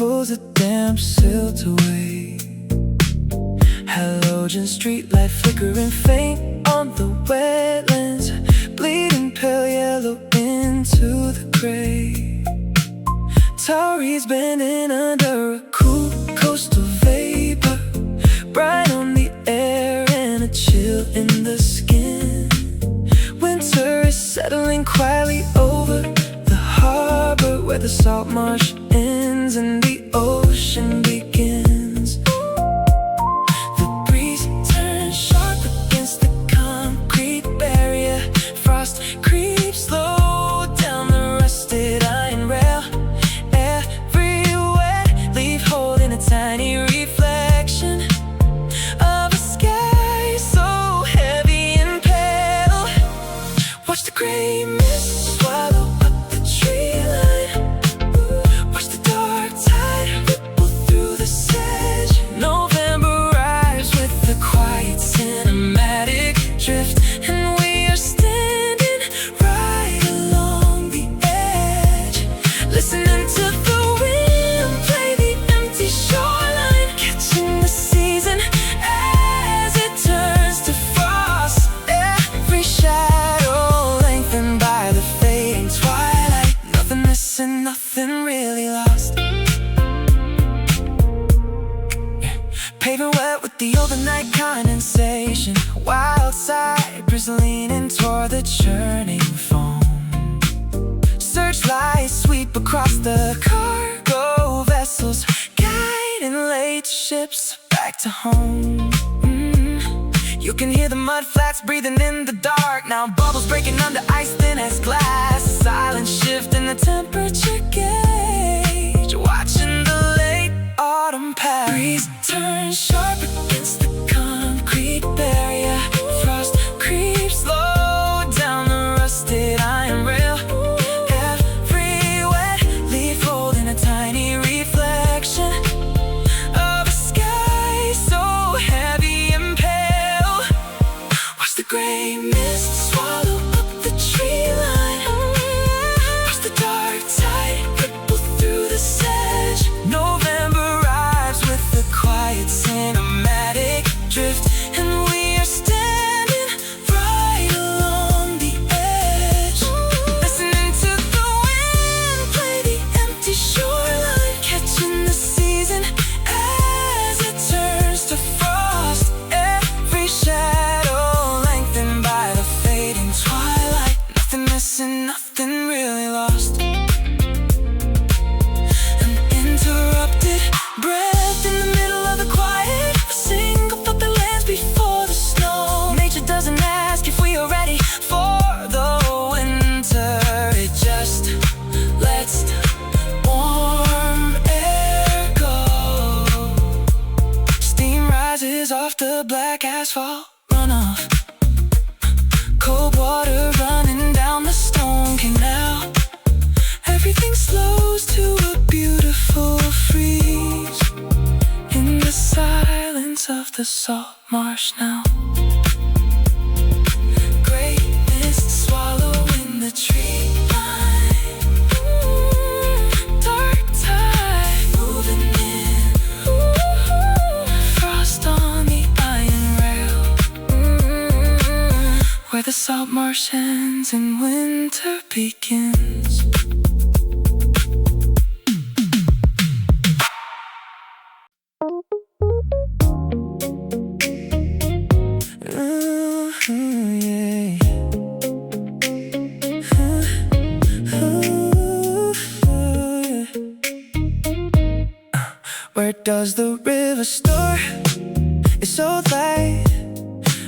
pulls the damp silt away. Halogen streetlight flickering faint on the wetlands, bleeding pale yellow into the gray. Tall reeds bending under a cool coastal vapor, bright on the air and a chill in the skin. Winter is settling quietly over the harbor, where the salt marsh ends and the ocean begins. The breeze turns sharp against the concrete barrier. Frost creeps slow down the rusted iron rail. Every wet leaf holding a tiny reflection of a sky so heavy and pale. Watch the gray mist swallow up the tree line. Watch the dark tide ripple through the sedge. November arrives with a quiet cinematic drift, and we are standing right along the edge, listening to the wind play the empty shoreline, catching the season as it turns to frost. Every shadow lengthened by the fading twilight. Nothing missing, nothing really lost. Paving wet with the overnight condensation. Wild cypress leaning toward the churning foam. Searchlights sweep across the cargo vessels, guiding late ships back to home. You can hear the mud flats breathing in the dark. Now bubbles breaking under ice thin as glass. A silent shift in the temperature gauge, watching the late autumn pass. Breeze turns sharp against the concrete barrier. Frost creeps slow down the rusted iron rail. Every wet leaf holding a tiny reflection of a sky so heavy and pale. Watch the gray mist swallow up the tree line. Watch the dark tide ripple through the sedge. November arrives with a quiet cinematic drift, and we are standing right along the edge, listening to the wind play the empty shoreline, catching the season as it turns to frost. Every shadow lengthened by the fading twilight. Nothing missing, nothing really lost. Uninterrupted breath in the middle of the quiet. A single thought that lands before the snow. Nature doesn't ask if we are ready for the winter. It just lets warm air go. Steam rises off the black asphalt runoff. Cold water running down the stone canal. Everything slows to a beautiful freeze in the silence of the salt marsh now. Gray mist swallowing the tree line. Dark tide moving in. Frost on the iron rail, where the salt marsh ends and winter begins. Where does the river store its so light?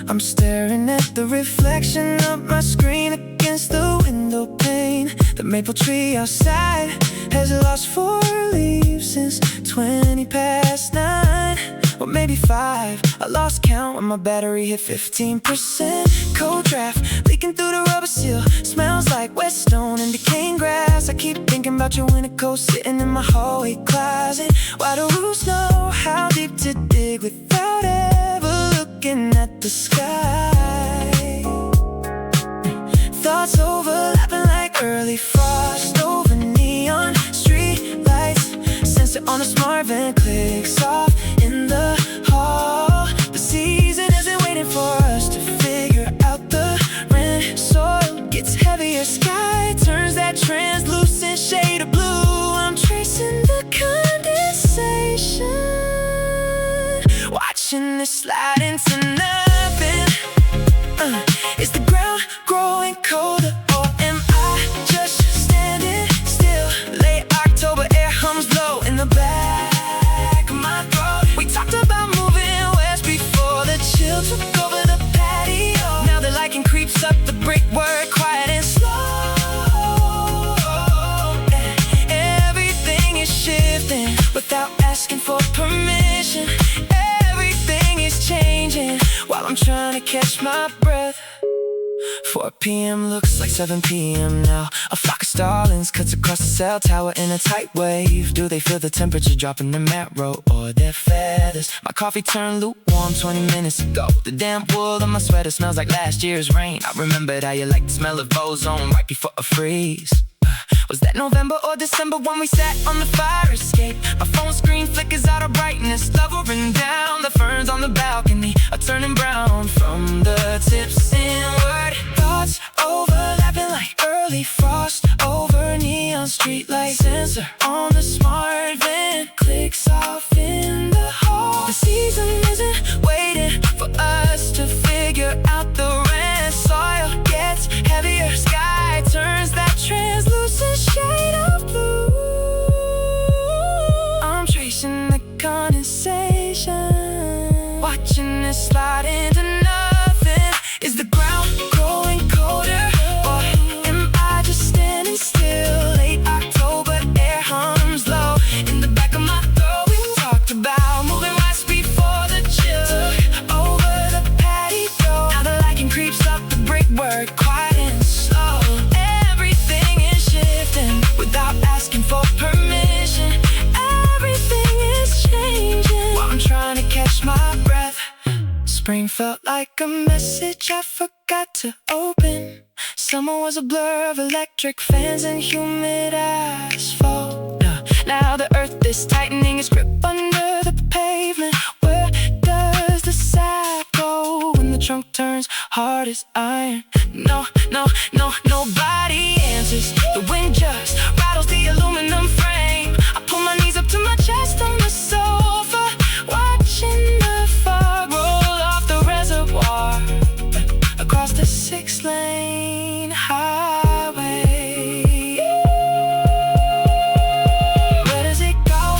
I'm staring at the reflection of my screen against the window pane. The maple tree outside has lost 4 leaves since 20 past 9, or maybe 5. I lost count when my battery hit 15%. Cold draft leaking through the rubber seal. Smells like wet stone and decaying grass. I keep thinking about your winter coat sitting in my hallway closet. Why do roofs know how deep to dig without ever looking at the sky? Thoughts overlapping like early frost over neon street lights. Sense it on the clicks off in the hall. The season isn't waiting for us to figure out the rent. Soil gets heavier, sky turns that translucent shade of blue. I'm tracing the condensation, watching it slide into nothing. Is the ground growing colder, or am I just standing still? Late October, air hums low in the back of my throat. We talked about moving west before the chill took over the patio. Now the liking creeps up the brickwork, quiet and slow. Everything is shifting without asking for permission. Everything is changing while I'm trying to catch my breath. 4 p.m. looks like 7 p.m. now. A flock of starlings cuts across the cell tower in a tight wave. Do they feel the temperature dropping their marrow or their feathers? My coffee turned lukewarm 20 minutes ago. The damp wool on my sweater smells like last year's rain. I remembered how you like the smell of ozone right before a freeze. Was that November or December when we sat on the fire escape? My phone screen flickers out of brightness, lowering down. The ferns on the balcony are turning brown from the tips inward. Thoughts overlapping like early frost over neon streetlight. Sensor on the smart van clicks off in the hall. The season isn't waiting for us to figure out the rent. Soil gets heavier, sky turns that translucent shade of blue. I'm tracing the condensation, watching it slide into nothing. Is the ground growing colder, or am I just standing still? Late October, air hums low in the back of my throat. We talked about moving west before the chill took over the patio. Now the liking creeps up the brickwork, quiet and slow. Everything is shifting without asking for permission. Everything is changing while I'm trying to catch my breath. Spring felt like a message I forgot to open. Summer was a blur of electric fans and humid asphalt. Now the earth is tightening its grip under the pavement. Where does the sap go when the trunk turns hard as iron? No, nobody answers. The wind just rattles the aluminum frame. I pull my knees up to my chest on the sofa, watching the fog roll off the reservoir across the 6-lane highway. Where does it go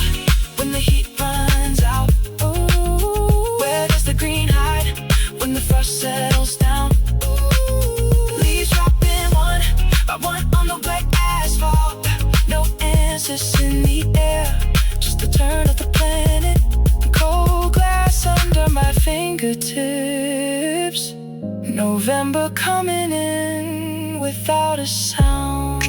when the heat runs out? Ooh, where does the green hide when the frost settles down? Leaves dropping one by one on the wet asphalt. No answers in the air, just the turn of the planet. Cold glass under my fingertips. November coming in without a sound.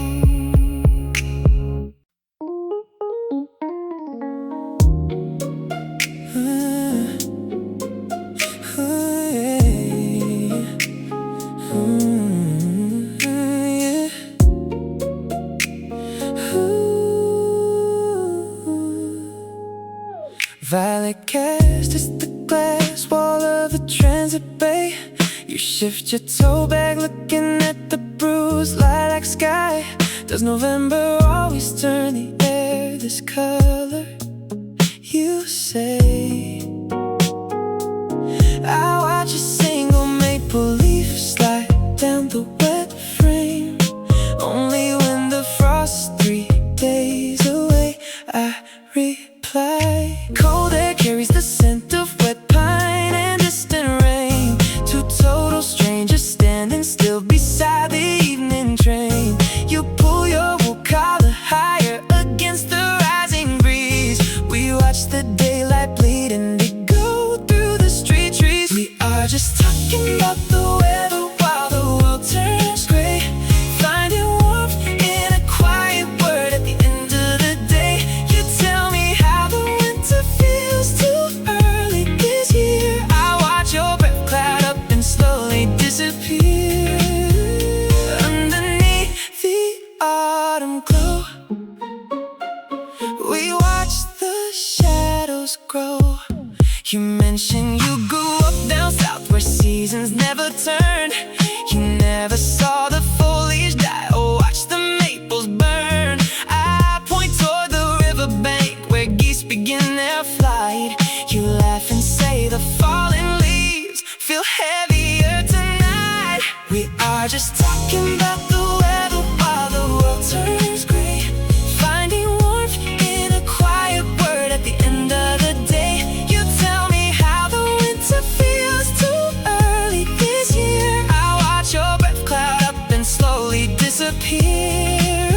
Violet cast is the glass wall of the transit bay. You shift your toe back looking at the bruised lilac sky. Does November always turn the air this color? You say. I watch a single maple leaf slide down the wet frame. Only when the frost 3 days away I reply. Cold air carries the scent of wet pine and distant rain. Two total strangers standing still beside the evening train. You pull your wool collar higher against the rising breeze. We watch the daylight bleed indigo through the street trees. We are just talking about the weather while the world turns gray. Finding warmth in a quiet word at the end of the day. You tell me how the winter feels too early this year. I watch your breath cloud up and slowly disappear underneath the autumn glow. We watch the shadows shadows grow. You mentioned you grew up down south where seasons never turn. You never saw the foliage die or watched the maples burn. I point toward the riverbank where geese begin their flight. You laugh and say the fallen leaves feel heavier tonight. We are just talking about the weather while the world turns gray, finding warmth in a quiet word at the end of the day. You tell me how the winter feels too early this year. I watch your breath cloud up and slowly disappear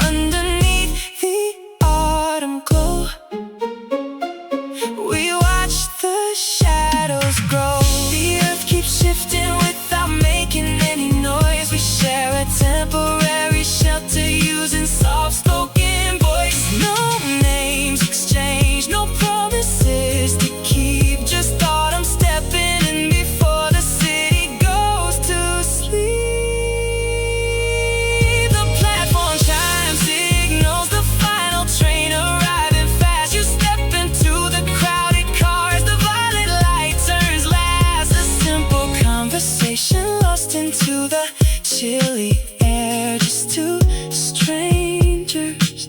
underneath the autumn glow. We watch the shadows grow. The earth keeps shifting without making any noise. We share a temporary shelter using soft-spoken voice. No names exchanged, no promises to keep. Just autumn stepping in before the city goes to sleep. The platform chime signals the final train arriving fast. You step into the crowded cars, the violet light turns last. A simple conversation lost into the chilly air. Just two strangers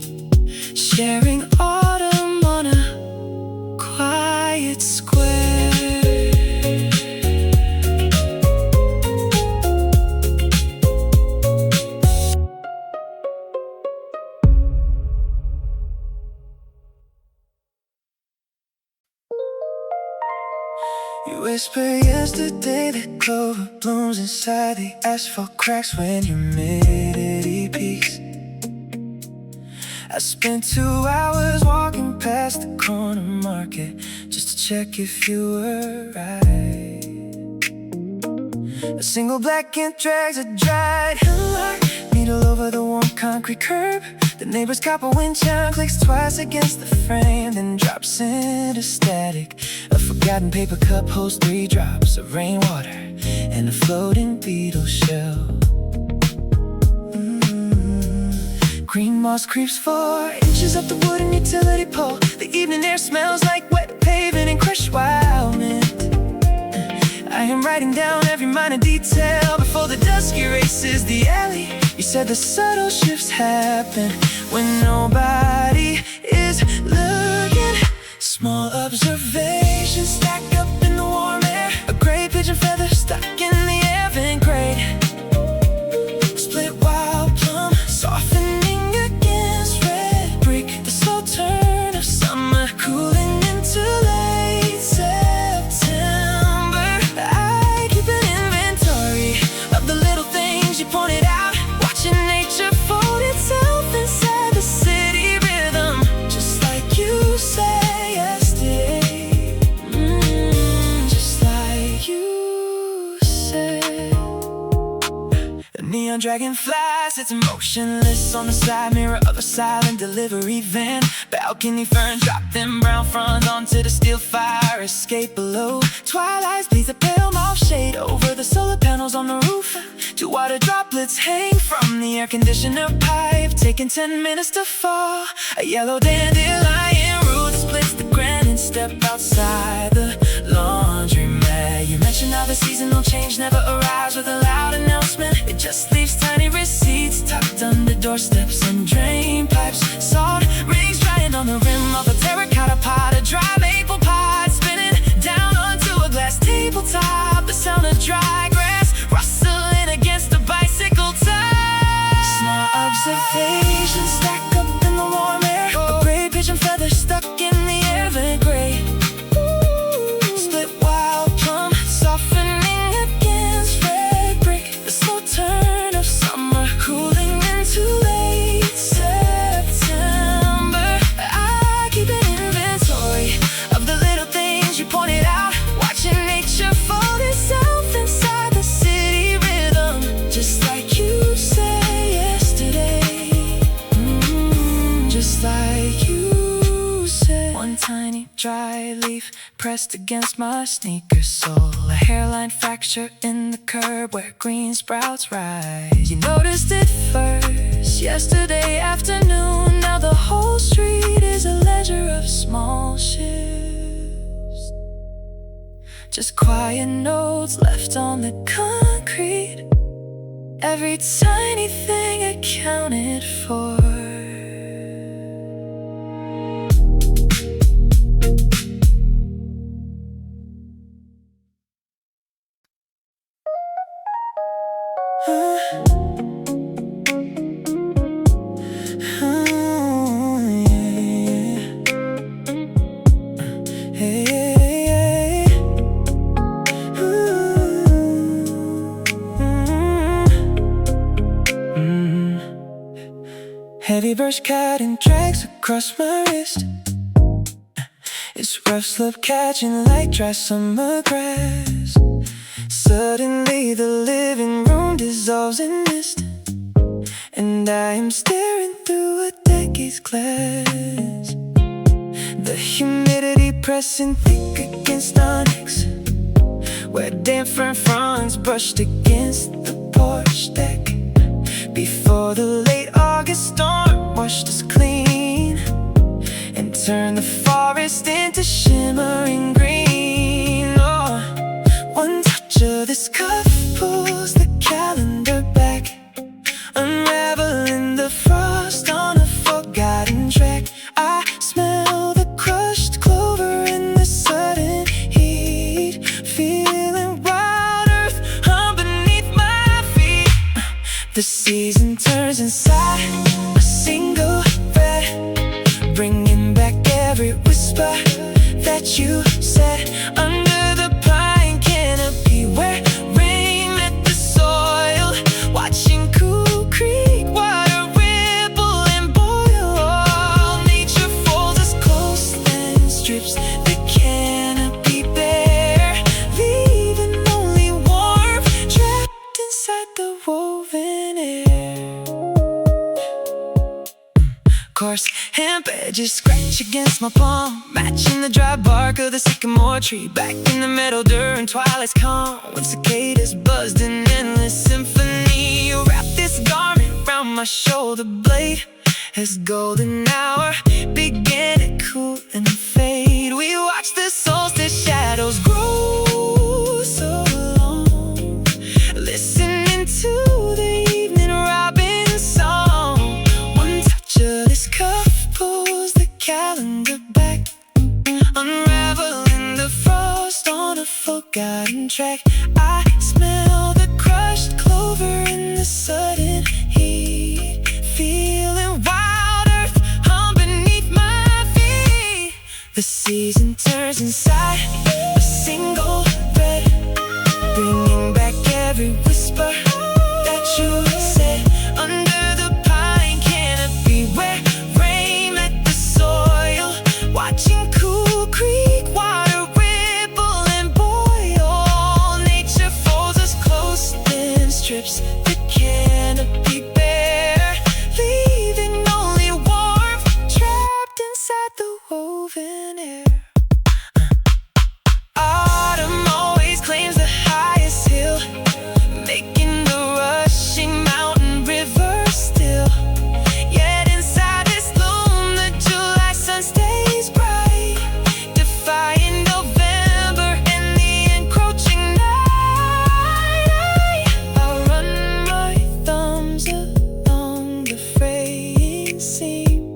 sharing autumn on a quiet square. You whisper yesterday that clover blooms inside the asphalt cracks when humidity peaks. I spent 2 hours walking past the corner market just to check if you were right. A single black ant drags a dried hemlock needle over the warm concrete curb. The neighbor's copper wind chime clicks twice against the frame, then drops into static. A forgotten paper cup holds 3 drops of rainwater and a floating beetle shell. Green moss creeps 4 inches up the wooden utility pole. The evening air smells like wet pavement and crushed wild mint. I am writing down every minor detail before the dusk erases the alley. You said the subtle shifts happen when nobody is looking. Small observations stack up in the warm air. A gray pigeon feather stuck in the evergreen. Split wild plum softening against red brick. The slow turn of summer cooling into late September. I keep an inventory of the little things you pointed out, watching nature fold itself inside the city rhythm, just like you said yesterday. Just like you said. A neon dragonfly sits motionless on the side mirror of a silent delivery van. Balcony ferns drop them brown fronds onto the steel fire escape below. Twilight bleeds a pale mauve shade over the solar panels on the roof. 2 water droplets hang from the air conditioner pipe, taking 10 minutes to fall. A yellow dandelion root splits the granite step outside the laundromat. You mentioned how the seasonal change never arrives with a loud announcement. It just leaves tiny receipts tucked under doorsteps and drain pipes. Salt rings drying on the rim of a terracotta pot. A dry maple pot spinning down onto a glass tabletop. The sound of dry grass rustling against a bicycle tire. Small observations stack up in the warm air. A gray pigeon feather stuck in the evergreen. Split wild plum softening against red brick. The slow turn of summer cooling into late September. I keep an inventory of the little things you pointed out, watching nature fold itself inside the city rhythm, just like you said yesterday. Just like you said. One tiny dry leaf pressed against my sneaker sole. A hairline fracture in the curb where green sprouts rise. You noticed it first yesterday afternoon. Now the whole street is a ledger of small shit. just quiet notes left on the concrete. Every tiny thing accounted for. Heavy brush cutting drags across my wrist. It's rough slip catching like dry summer grass. Suddenly the living room dissolves in mist, and I am staring through a decade's glass. The humidity pressing thick against onyx, where damp fern fronds brushed against the porch deck. Before the late August storm washed us clean and turned the forest into shimmering green. Oh, one touch of this cuff pulls the calendar back, unraveling the frost on a forgotten track. I smell the crushed clover in the sudden heat, feeling wild earth beneath my feet. The season turns inside a single thread, bringing back every whisper that you said under the pine canopy, where rain met the soil, watching Cool Creek water ripple and boil. Nature folds us close, then strips the canopy bare, leaving only warmth trapped inside the woven air. Coarse hemp edges scratch against my palm, matching the dry bark of the sycamore tree. Back in the meadow during twilight's calm, when cicadas buzzed in endless symphony. You wrap this garment round my shoulder blade as golden hour began to cool and fade. We watched the solstice shadows grow so long, listening to the evening robin's song. One touch of this cuff pulls the calendar back, unraveling the frost on a forgotten track. I smell the crushed clover in the sudden heat, feeling wild earth beneath my feet. The season turns inside a single thread, bringing back every whisper that you said under the pine canopy, where rain met the soil, watching Cool Creek water ripple and boil. Nature folds us close, then strips the canopy bare, leaving only warmth trapped inside the woven air. Autumn always claims the highest hill, making the rushing mountain river still. Yet inside this gloom, the July sun stays bright, defying November and the encroaching night. I run my thumbs along the fraying seam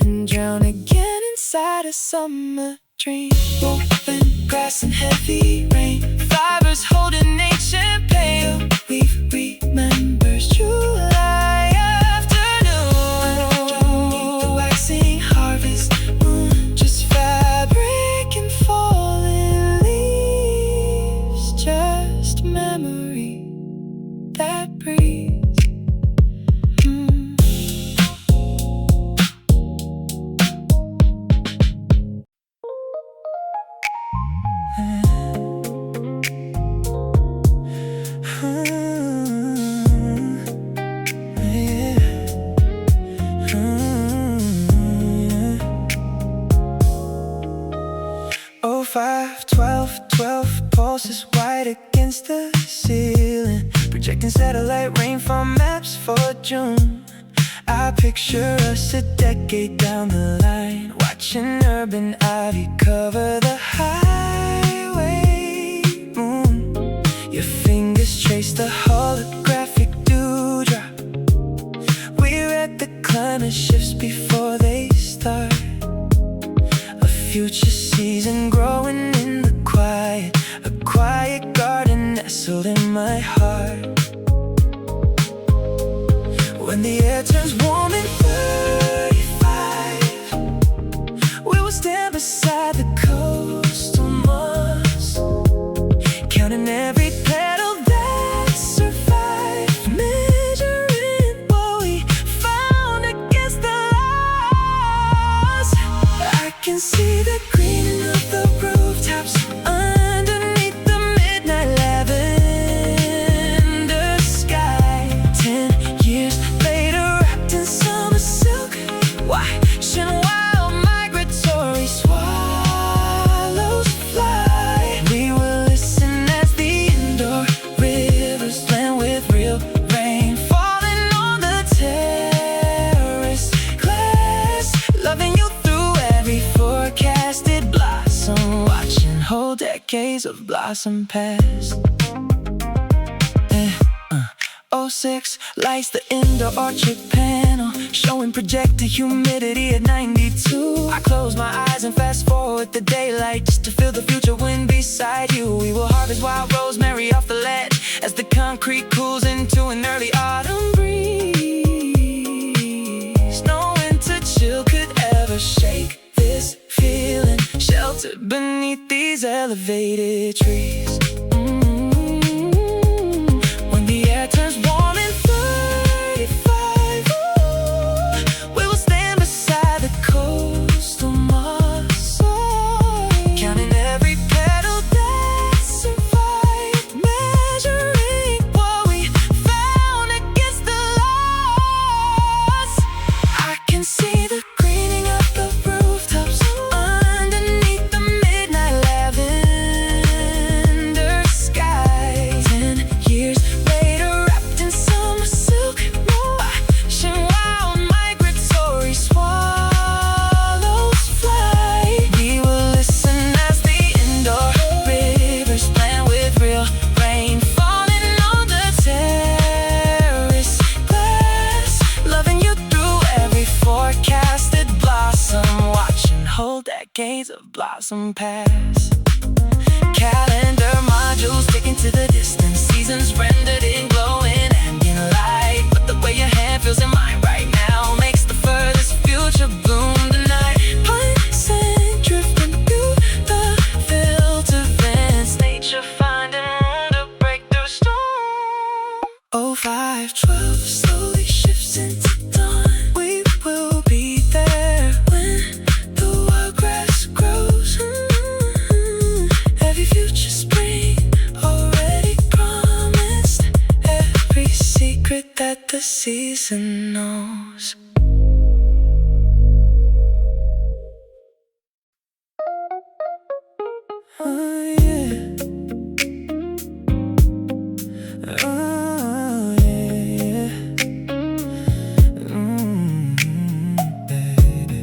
and drown again inside a summer dream. Woven grass and heavy rain, fibers holding ancient pain. We remembers July afternoon, underneath the waxing harvest moon, just fabric and falling leaves, just memory that breathes. Oh, 5, 12, 12 pulses white against the ceiling, projecting satellite rainfall maps for June. I picture us a decade down the line, watching urban ivy cover the highway. chase the holographic dewdrop. We're at the climate shifts before they start. A future season growing in the quiet, a quiet garden nestled in my heart. When the air turns warm and 35, we will stand beside the coastal moss, counting every petal that survived, measuring what we found against the loss. I can see the greening of the rooftops underneath the midnight lavender sky. 10 years later, wrapped in summer silk, watching wild migratory swallows fly. We will listen as the indoor rivers blend with real rain falling on the terrace glass, loving you through every forecasted blossom, watching whole decades of blossom pass. 06 lights the indoor orchard panel, showing projected humidity at 92. I close my eyes and fast forward the daylight just to feel the future wind beside you. We will harvest wild rosemary off the ledge as the concrete cools into an early autumn breeze. No winter chill could ever shake this feeling, sheltered beneath these elevated trees. When the air turns warm and 35, we will stand beside the coastal moss, counting every petal that survived, measuring what we found against the loss. I can see the greening of the rooftops underneath the midnight lavender sky. 10 years later, wrapped in summer silk, watching wild migratory swallows fly. We will listen as the indoor rivers blend with real rain falling on the terrace glass, loving you through every forecasted blossom, watching whole decades of blossom pass. Calendar modules sticking to the distance, seasons rendered in glowing ambient light. But the way your hand feels in mine right now makes the furthest future bloom tonight. Pines and drifting through the filter vents, nature finding room to break through storm. 0512 slowly shifts into dawn. We will be there when the wild grass grows. Every future spring already promised, every secret that the season knows. Oh yeah. Oh yeah. Baby.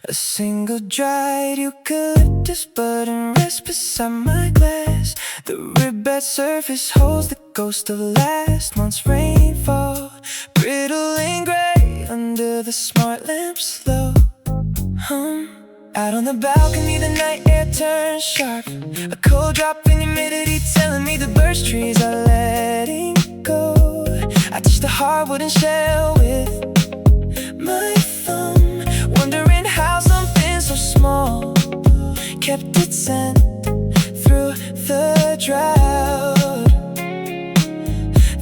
A single dried eucalyptus bud and rest beside my glass. The ribbed surface holds the ghost of last month's rainfall, brittle and gray under the smart lamp's low. Out on the balcony, the night air turns sharp, a cold drop in humidity telling me the birch trees are letting go. I touch the hardwood and shell with my thumb, wondering how something so small kept its scent through the drought.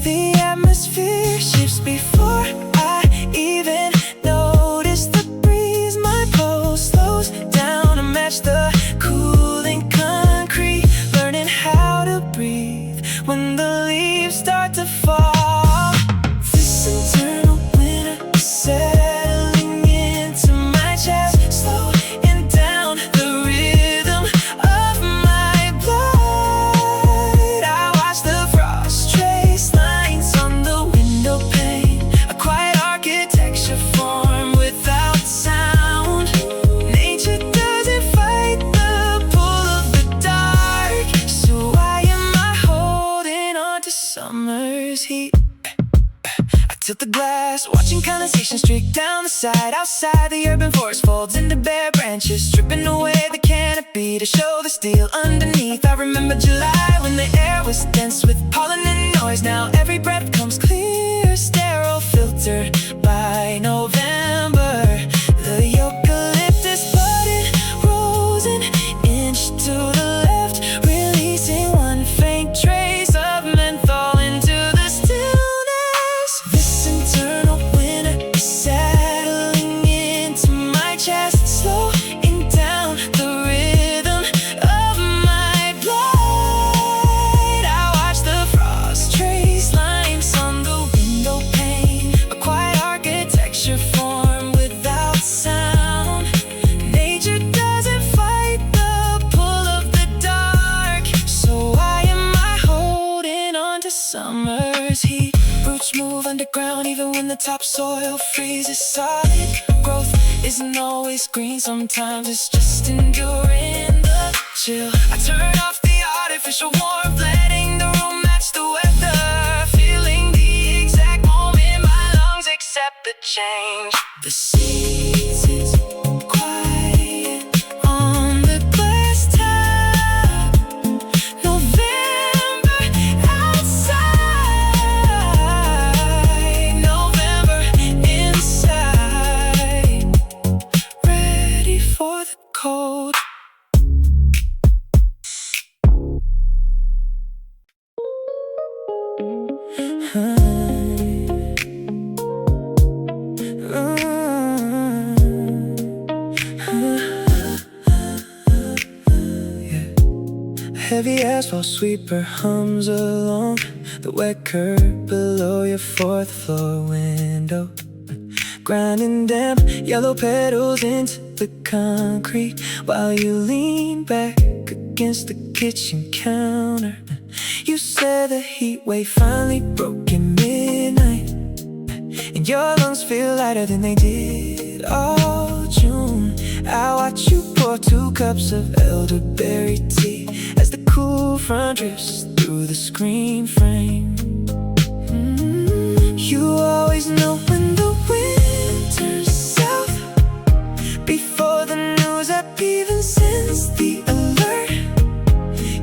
The atmosphere shifts before I even notice the breeze. My pulse slows down to match the cooling concrete, learning how to breathe when the leaves start to fall. This internal winter is settling into my chest, slowing down the rhythm of my blood. I watch the frost trace lines on the window pane, with the glass, watching condensation streak down the side. Outside, the urban forest folds into bare branches, stripping away the canopy to show the steel underneath. I remember July when the air was dense with pollen and noise. Now every breath comes clear, sterile, filtered by November. The eucalyptus budded, rose an inch to the left, releasing one faint trace of menthol into the stillness. This internal winter is settling into my chest, slowing down the rhythm of my blood. I watch the frost trace lines on the window pane, a quiet architecture form without sound. Nature doesn't fight the pull of the dark, so why am I holding on to summer's heat? Roots move underground even when the topsoil freezes solid. Growth isn't always green, sometimes it's just enduring the chill. I turn off the artificial warmth, letting the room match the weather, feeling the exact moment my lungs accept the change. The seeds is quiet on the glass tap. November outside, November inside, ready for the cold. Heavy asphalt sweeper hums along the wet curb below your fourth floor window, grinding damp yellow petals into the concrete while you lean back against the kitchen counter. You said the heat wave finally broke at midnight, and your lungs feel lighter than they did all June. I watch you pour 2 cups of elderberry tea as the cool front drifts through the screen frame. You always know when the wind turns south, before the news app even sends the alert.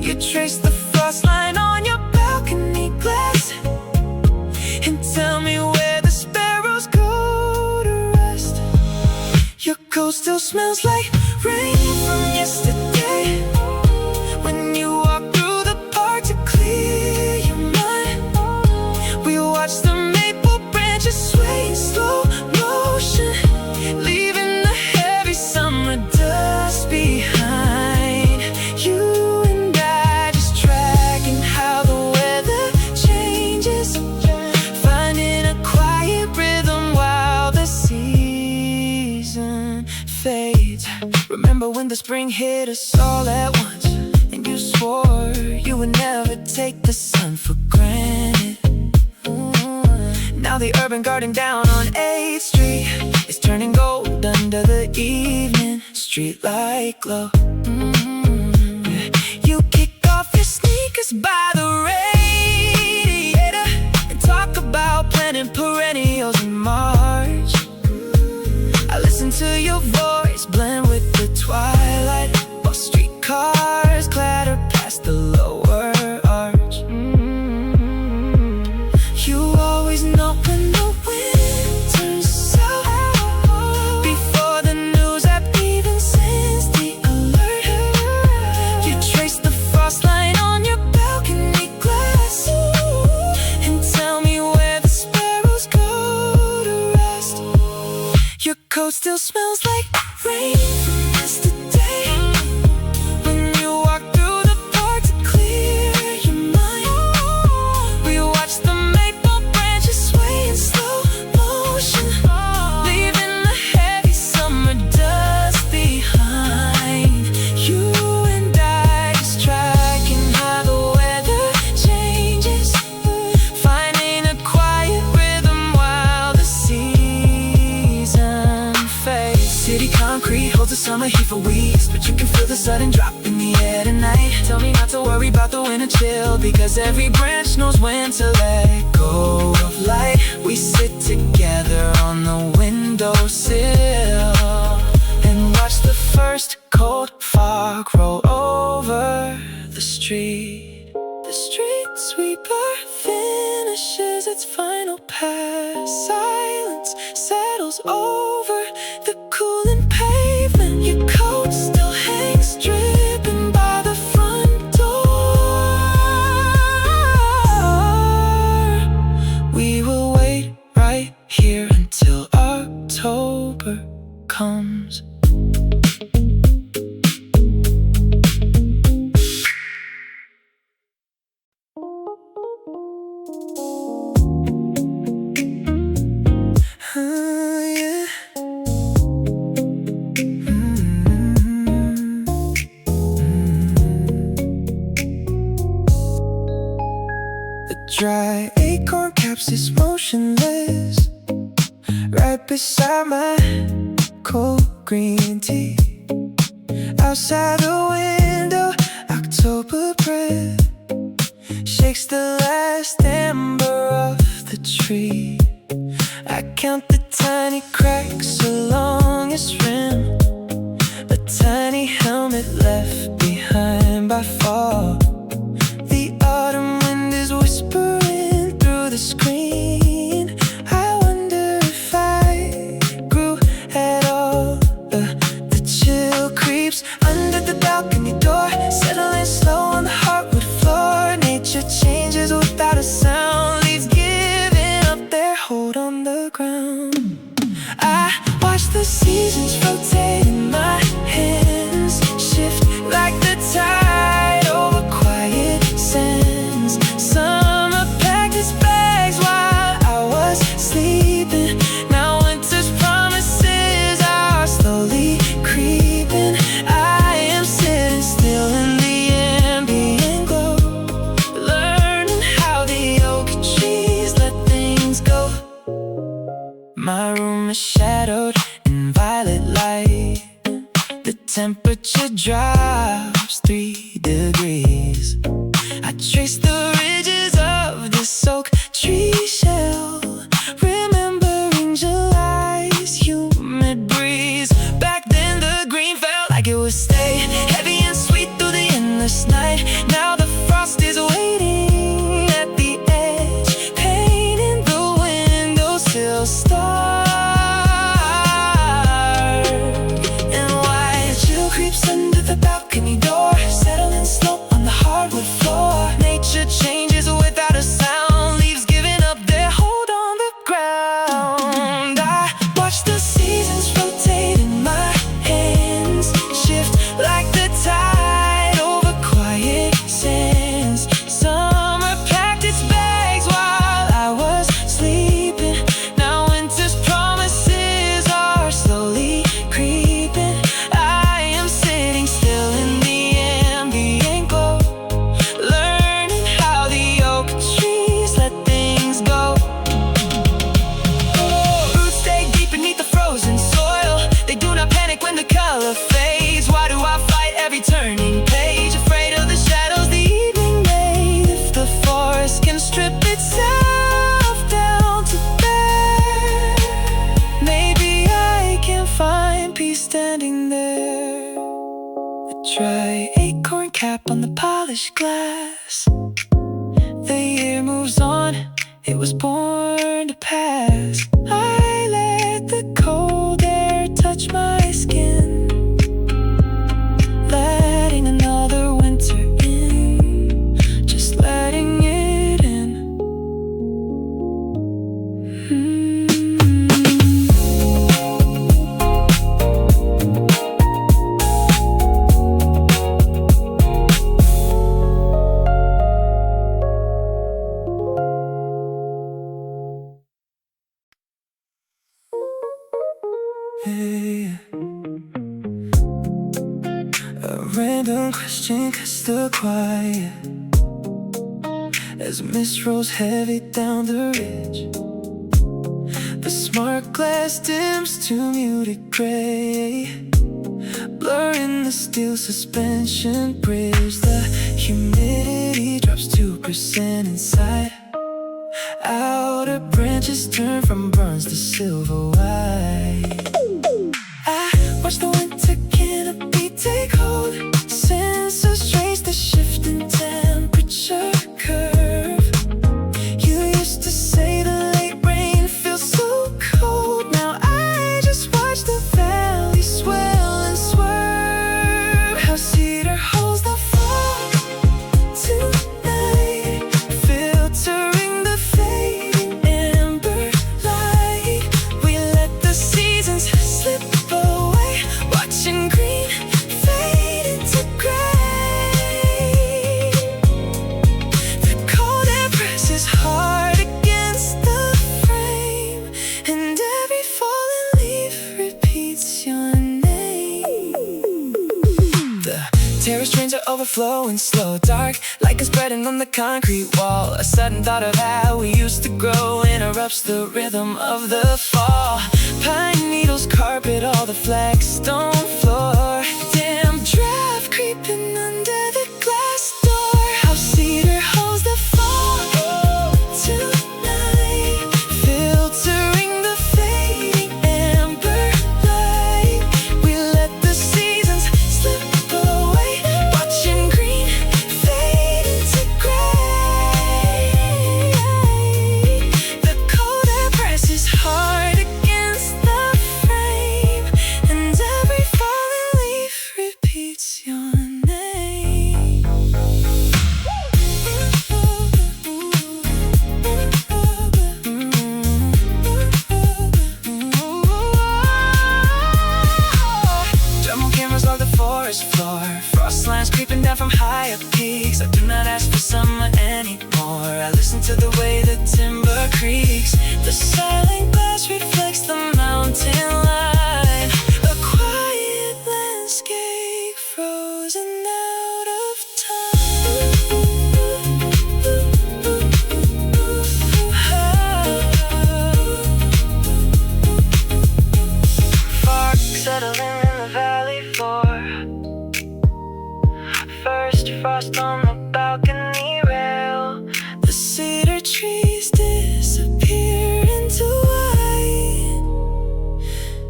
You trace the frost line on your balcony glass and tell me where the sparrows go to rest. Your coat still smells like rain from yesterday, when you walk through the park to clear your mind. We watch the maple branches sway in slow motion, leaving the heavy summer dust behind. You and I just tracking how the weather changes, finding a quiet rhythm while the season fades. Remember when the spring hit us all at once, and you swore you would never take the sun for granted. Now the urban garden down on 8th Street is turning gold under the evening streetlight glow. You kick off your sneakers by the radiator and talk about planting perennials in March. I listen to your voice blend with the twilight while streetcars clatter past the lower arch. You always know when the wind turns south, before the news app even sends the alert. You trace the frost line on your balcony glass and tell me where the sparrows go to rest. Your coat still smells like rain from yesterday, when you walk through the park to clear your mind. We watch the maple branches sway in slow motion, leaving the heavy summer dust behind. You and I just tracking how the weather changes, finding a quiet rhythm while the season fades. City concrete holds a summer heat for weeks, but you can feel the sudden drop in the air. bed at night. Tell me not to worry about the winter chill, because every branch knows when to let go of light. We sit together on the windowsill and watch the first cold fog roll over the street. The street sweeper finishes its final pass. Silence settles over the cooling pavement. Your coat still hangs dripping by the front door. We will wait right here until October comes. Dry acorn caps is motionless right beside my cold green tea. Outside the window, October breath shakes the last amber off the tree. I count the tiny cracks along its rim, a tiny helmet left behind by fall. The autumn wind is whispering through the screen. I wonder if I grew at all. The chill creeps under the balcony door, settling slow on the hardwood floor. Nature changes without a sound, leaves giving up their hold on the ground. I watch the seasons rotate in my hands, shift like the tide over quiet sands. Summer packed its bags while I was sleeping. Now winter's promises are slowly creeping. I am sitting still in the ambient glow, learning how the oak trees let things go. My room is shadowed in violet light. The temperature drops 3 degrees. I trace the ridges of this oak tree shell, remembering July's humid breeze. Back then the green felt like it would stay heavy and sweet through the endless night. Now the frost is waiting at the edge, painting the windowsill star. And white chill creeps under the balcony door, settling slow on the hardwood floor. Nature changes without a sound, leaves giving up their hold on the ground. I watch the seasons rotate in my hands, shift like the tide over quiet sands. Summer packed its bags while I was sleeping. Now winter's promises are slowly creeping. I am sitting still in the ambient glow, learning how the oak trees let things go. Roots stay deep beneath the frozen soil. They do not panic when the color fades. Why do I fight every turning page, afraid of the shadows the evening made? If the forest can strip itself down to bare, maybe I can find peace standing there. A dry acorn cap on the polished glass. The year moves on, it was born to pass. I let the cold air touch my skin, letting another winter in, just letting it in. Hey, a random question cuts the quiet as mist rolls heavy down the ridge. The smart glass dims to muted gray. blurring the steel suspension bridge. The humidity drops 2% inside. Outer branches turn from bronze to silver white. I watch the winter canopy take hold. Sensors trace the shifting temperature curve. You used to say the late rain feels so cold. Now I just watch the valley swell and swerve. How cedar holds the fog tonight, filtering the fading amber light. We let the seasons slip away, watching green fade into gray. The cold air presses hard against the frame, and every fallen leaf repeats your name. The terrace drains are overflowing slow, dark light is spreading on the concrete wall. A sudden thought of how we used to grow interrupts the rhythm of the fall. Pine needles carpet all the flagstone floor. Damn draft creeping under the glass door. How cedar holds the fog tonight, filtering the fading amber light. We let the seasons slip away, watching green fade into gray. The cold air presses hard against the frame, and every fallen leaf repeats your name. Thermal cameras log the forest floor. Frost lines creeping down from higher peaks. I do not ask for summer anymore. I listen to the way the timber creaks. The silent glass reflects the mountain line. A quiet landscape frozen out of time. Fog settling in the valley floor. First frost on the balcony rail. The cedar trees disappear into white.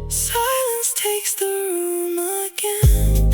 Silence takes the room again.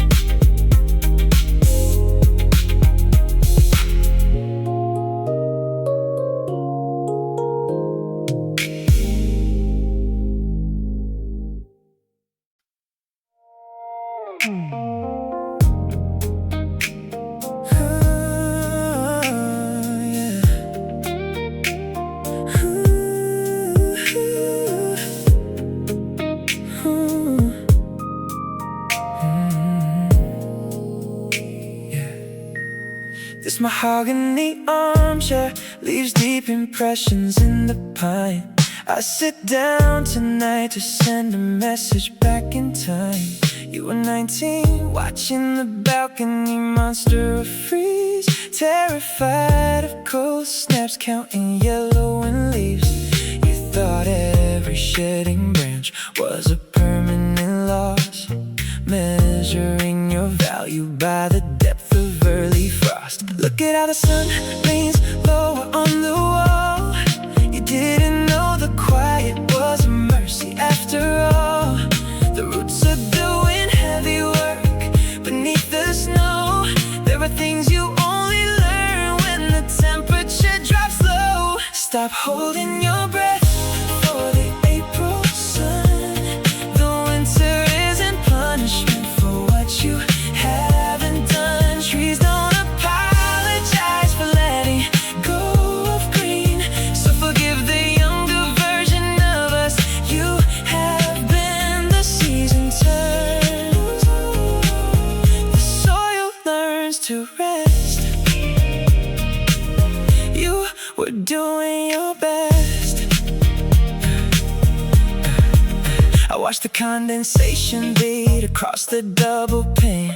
This mahogany armchair leaves deep impressions in the pine. I sit down tonight to send a message back in time. You were 19, watching the balcony monster freeze, terrified of cold snaps, counting yellowing leaves. You thought every shedding branch was a permanent loss, measuring your value by the depth of early frost. Look at how the sun leans lower on the wall. You didn't know the quiet was a mercy after all. The roots are doing heavy work beneath the snow. There are things you only learn when the temperature drops low. Stop holding your breath for the April sun. The winter isn't punishment for what you haven't done. Trees don't apologize for letting go of green, so forgive the younger version of us. You have been the season turns. The soil learns to rest. You were doing your best. I watched the condensation beat across the double pane.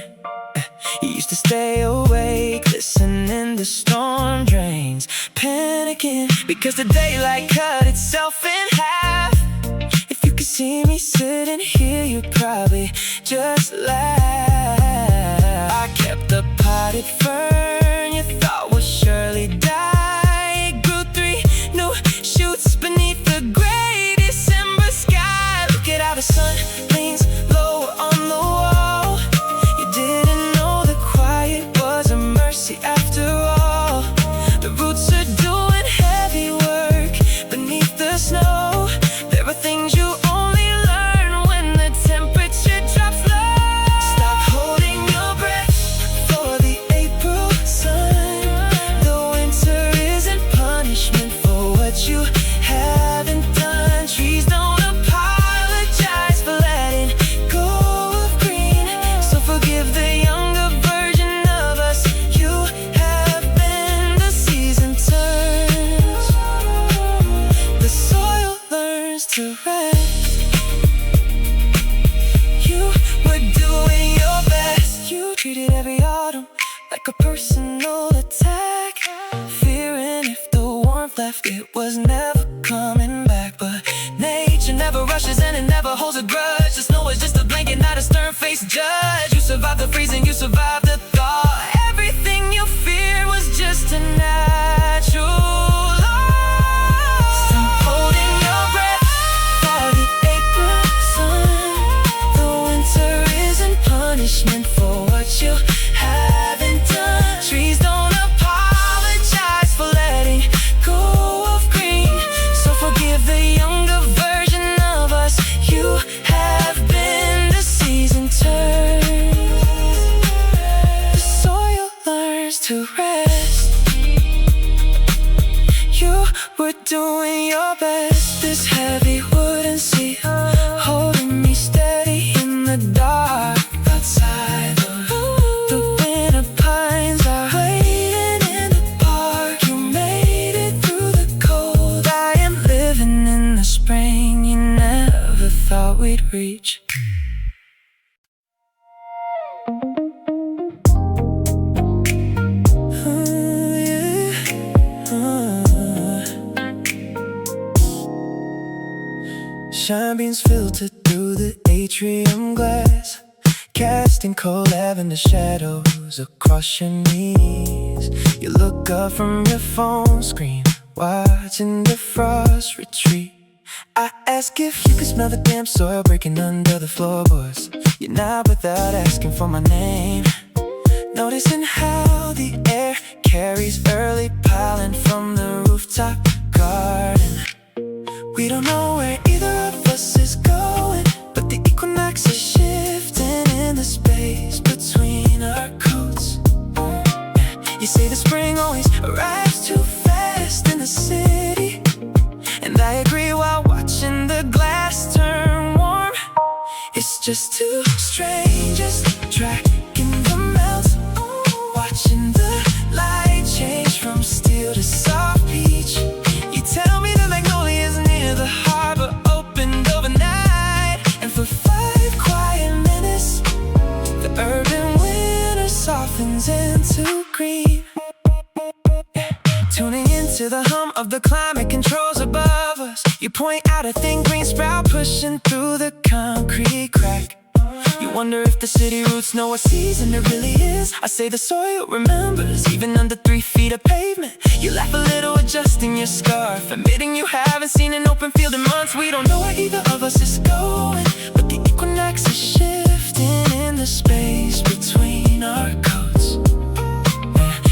You used to stay awake, listening to storm drains, panicking because the daylight cut itself in half. If you could see me sitting here, you'd probably just laugh. I kept the potted fern you thought would surely die. It grew 3 new shoots beneath the gray December sky. Look at how the sun leans lower on the wall. You didn't know the quiet was a mercy after all. The roots are doing heavy work beneath the snow. There are things you only learn when the temperature drops low. Stop holding your breath for the April sun. The winter isn't punishment for what you haven't done. Trees don't apologize for letting go of green. So forgive the younger version of us. You have been the season turns. The soil learns to rest. You were doing your best. You treated every autumn like a personal attack, fearing if the warmth left it was never coming back. But nature never rushes and it never holds a grudge. The snow is just a blanket, not a stern-faced judge. You survived the freezing, you survived the thaw. Everything you feared was just a natural law. Stop holding your breath for the April sun. The winter isn't punishment for what you haven't done. Trees don't apologize for letting go of green. So forgive the younger version of us. You have been the season turn. The soil learns to rest. You were doing your best. This heavy wooden seat holding me steady in the dark outside. The winter pines are waiting in the park. You made it through the cold. I am living in the spring you never thought we'd reach. Shine beams filter through the atrium glass, casting cold lavender shadows across your knees. You look up from your phone screen, watching the frost retreat. I ask if you could smell the damp soil breaking under the floorboards. You nod without asking for my name, noticing how the air carries early pollen from the rooftop garden. We don't know where either of us is going, but the equinox is shifting in the space between our coats. You say the spring always arrives too fast in the city, and I agree while watching the glass turn warm. It's just two strangers tracking the melt, watching the light change from steel to soft peach. You tell me the magnolias near the harbor opened overnight, and for 5 quiet minutes the urban winter softens into green. Tuning into the hum of the climate controls above us, you point out a thin green sprout pushing through the concrete crack. You wonder if the city roots know what season it really is. I say the soil remembers, even under 3 feet of pavement. You laugh a little adjusting your scarf, admitting you haven't seen an open field in months. We don't know where either of us is going, but the equinox is shifting in the space between our coats.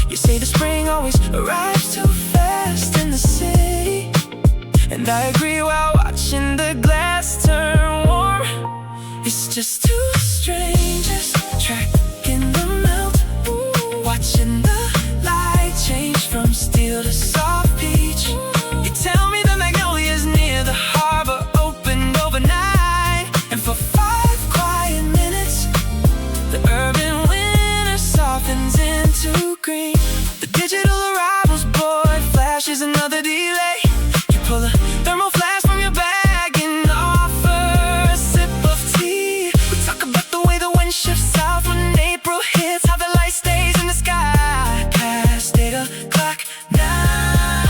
You say the spring always arrives too fast in the city, and I agree while watching the glass turn warm. It's just two strangers tracking the melt, watching the light change from steel to soft peach. You tell me the magnolias near the harbor opened overnight, and for 5 quiet minutes the urban winter softens into green. The digital arrivals board flashes another delay. You pull a thermal flash from your bag and offer a sip of tea. We talk about the way the wind shifts south when April hits, how the light stays in the sky past 8 o'clock now.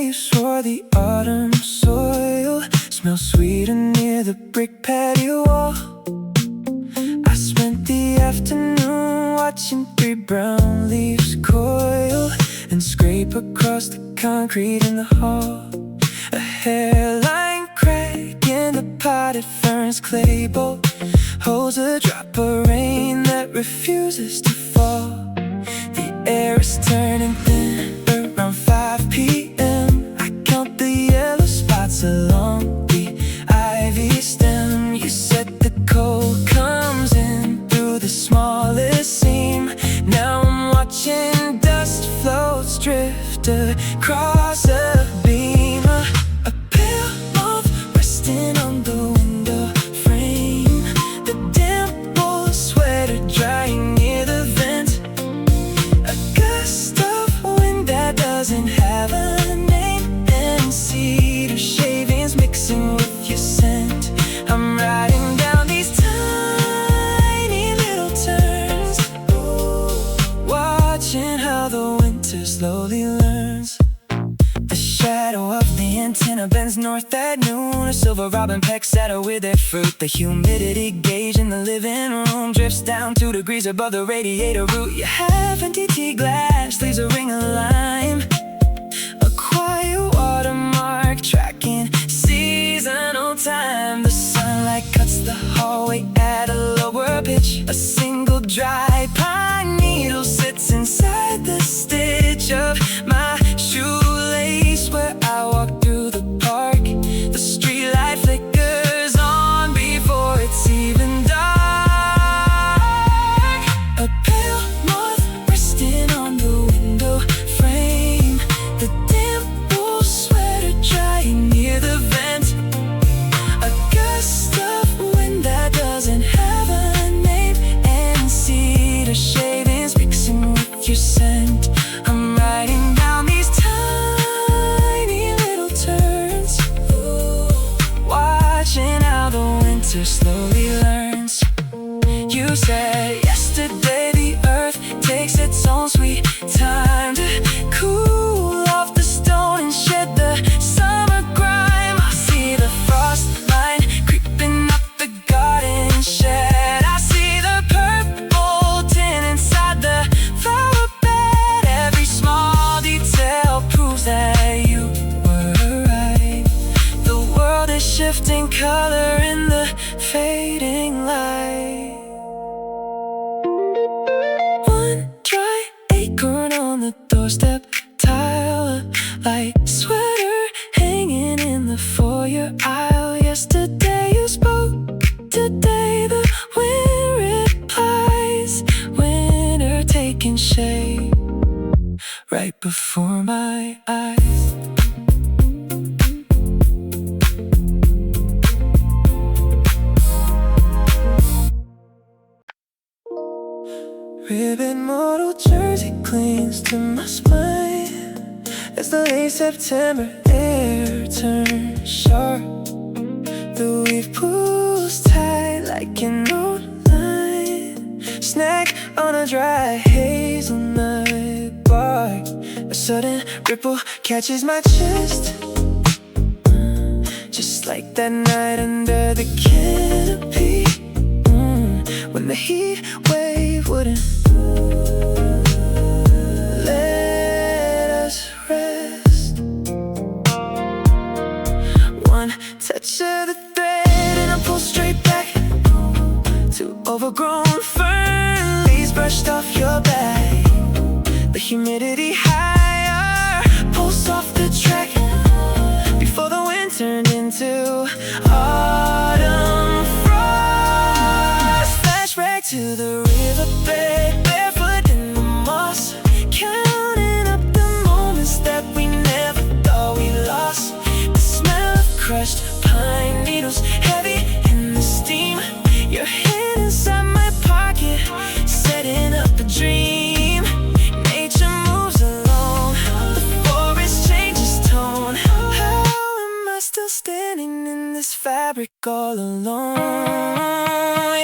leaves for the autumn soil smell sweeter near the brick patio wall. I spent the afternoon watching 3 brown leaves coil and scrape across the concrete in the hall. A hairline crack in the potted ferns clay bowl holds a drop of rain that refuses to fall. The air is turning thin around 5 p.m. I count the yellow spots along the ivy stem. You said the cold comes in through the smallest seam. Now I'm watching dust floats drift across a beam. A pale moth resting on the window frame. The damp wool sweater drying near the vent. A gust of wind that doesn't have a name, and cedar shavings mixing with your scent. I'm riding down these tiny little turns, watching how the winter slowly learns. The shadow of the antenna bends north at noon. A silver robin pecks at her with their fruit. The humidity gauge in the living room drifts down 2 degrees above the radiator root. You have empty tea glass, leaves a ring of lime. A quiet watermark tracking seasonal time. The sunlight cuts the hallway at a lower pitch. A single dry pine needle sits inside the stitch of my shoelace where I walk through the park. The streetlight flickers on before it's even dark. A pale moth resting on the window frame. The damp wool sweater drying near the vent. A gust of wind that doesn't have a name, and cedar shavings mixing with your scent. I'm riding down these tiny little turns, watching how the winter slowly learns. You said yesterday the earth takes its own sweet time to cool off the stone and shed the summer grime. I see the frost line creeping up the garden shed. I see the purple tint inside the flower bed. Every small detail proves that you were right. The world is shifting color in the fading light. One dry acorn on the doorstep tile, a light sweater hanging in the foyer aisle. Yesterday you spoke, today the wind replies. Winter taking shape right before my eyes. Ribbon model jersey clings to my spine as the late September air turns sharp. The weave pulls tight like an old line. Snack on a dry hazelnut bar. A sudden ripple catches my chest, just like that night under the canopy, when the heat wave wouldn't let us rest. One touch of the thread and I pull straight back to overgrown fern leaves brushed off your back. The humidity higher pulse off the track before the wind turned into autumn frost. Flashback to the riverbed, barefoot in the moss, counting up the moments that we never thought we lost. The smell of crushed pine needles, heavy in the steam. Your hand inside my pocket, setting up a dream. Nature moves along, the forest changes tone. How am I still standing in this fabric all alone?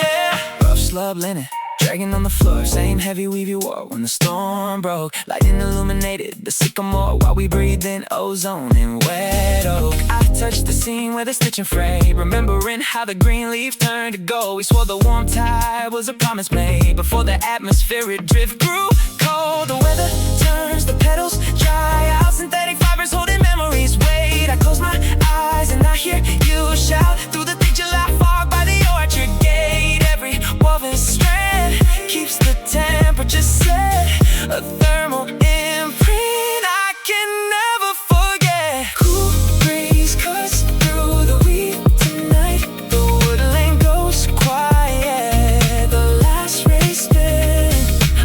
Yeah, rough slub linen dragging on the floor. Same heavy weave you wore when the storm broke. Lightning illuminated the sycamore while we breathed in ozone and wet oak. I touched the scene where the stitching frayed, remembering how the green leaf turned to gold. We swore the warm tide was a promise made before the atmospheric drift grew cold. The weather turns, the petals dry out, synthetic fibers holding memories. Wait, I close my eyes and I hear you shout through the thick July fog by the orchard gate. Every woven strand keeps the temperature set, a thermal imprint I can never forget. Cool breeze cuts through the wheat tonight, the woodland goes quiet, the last ray spin.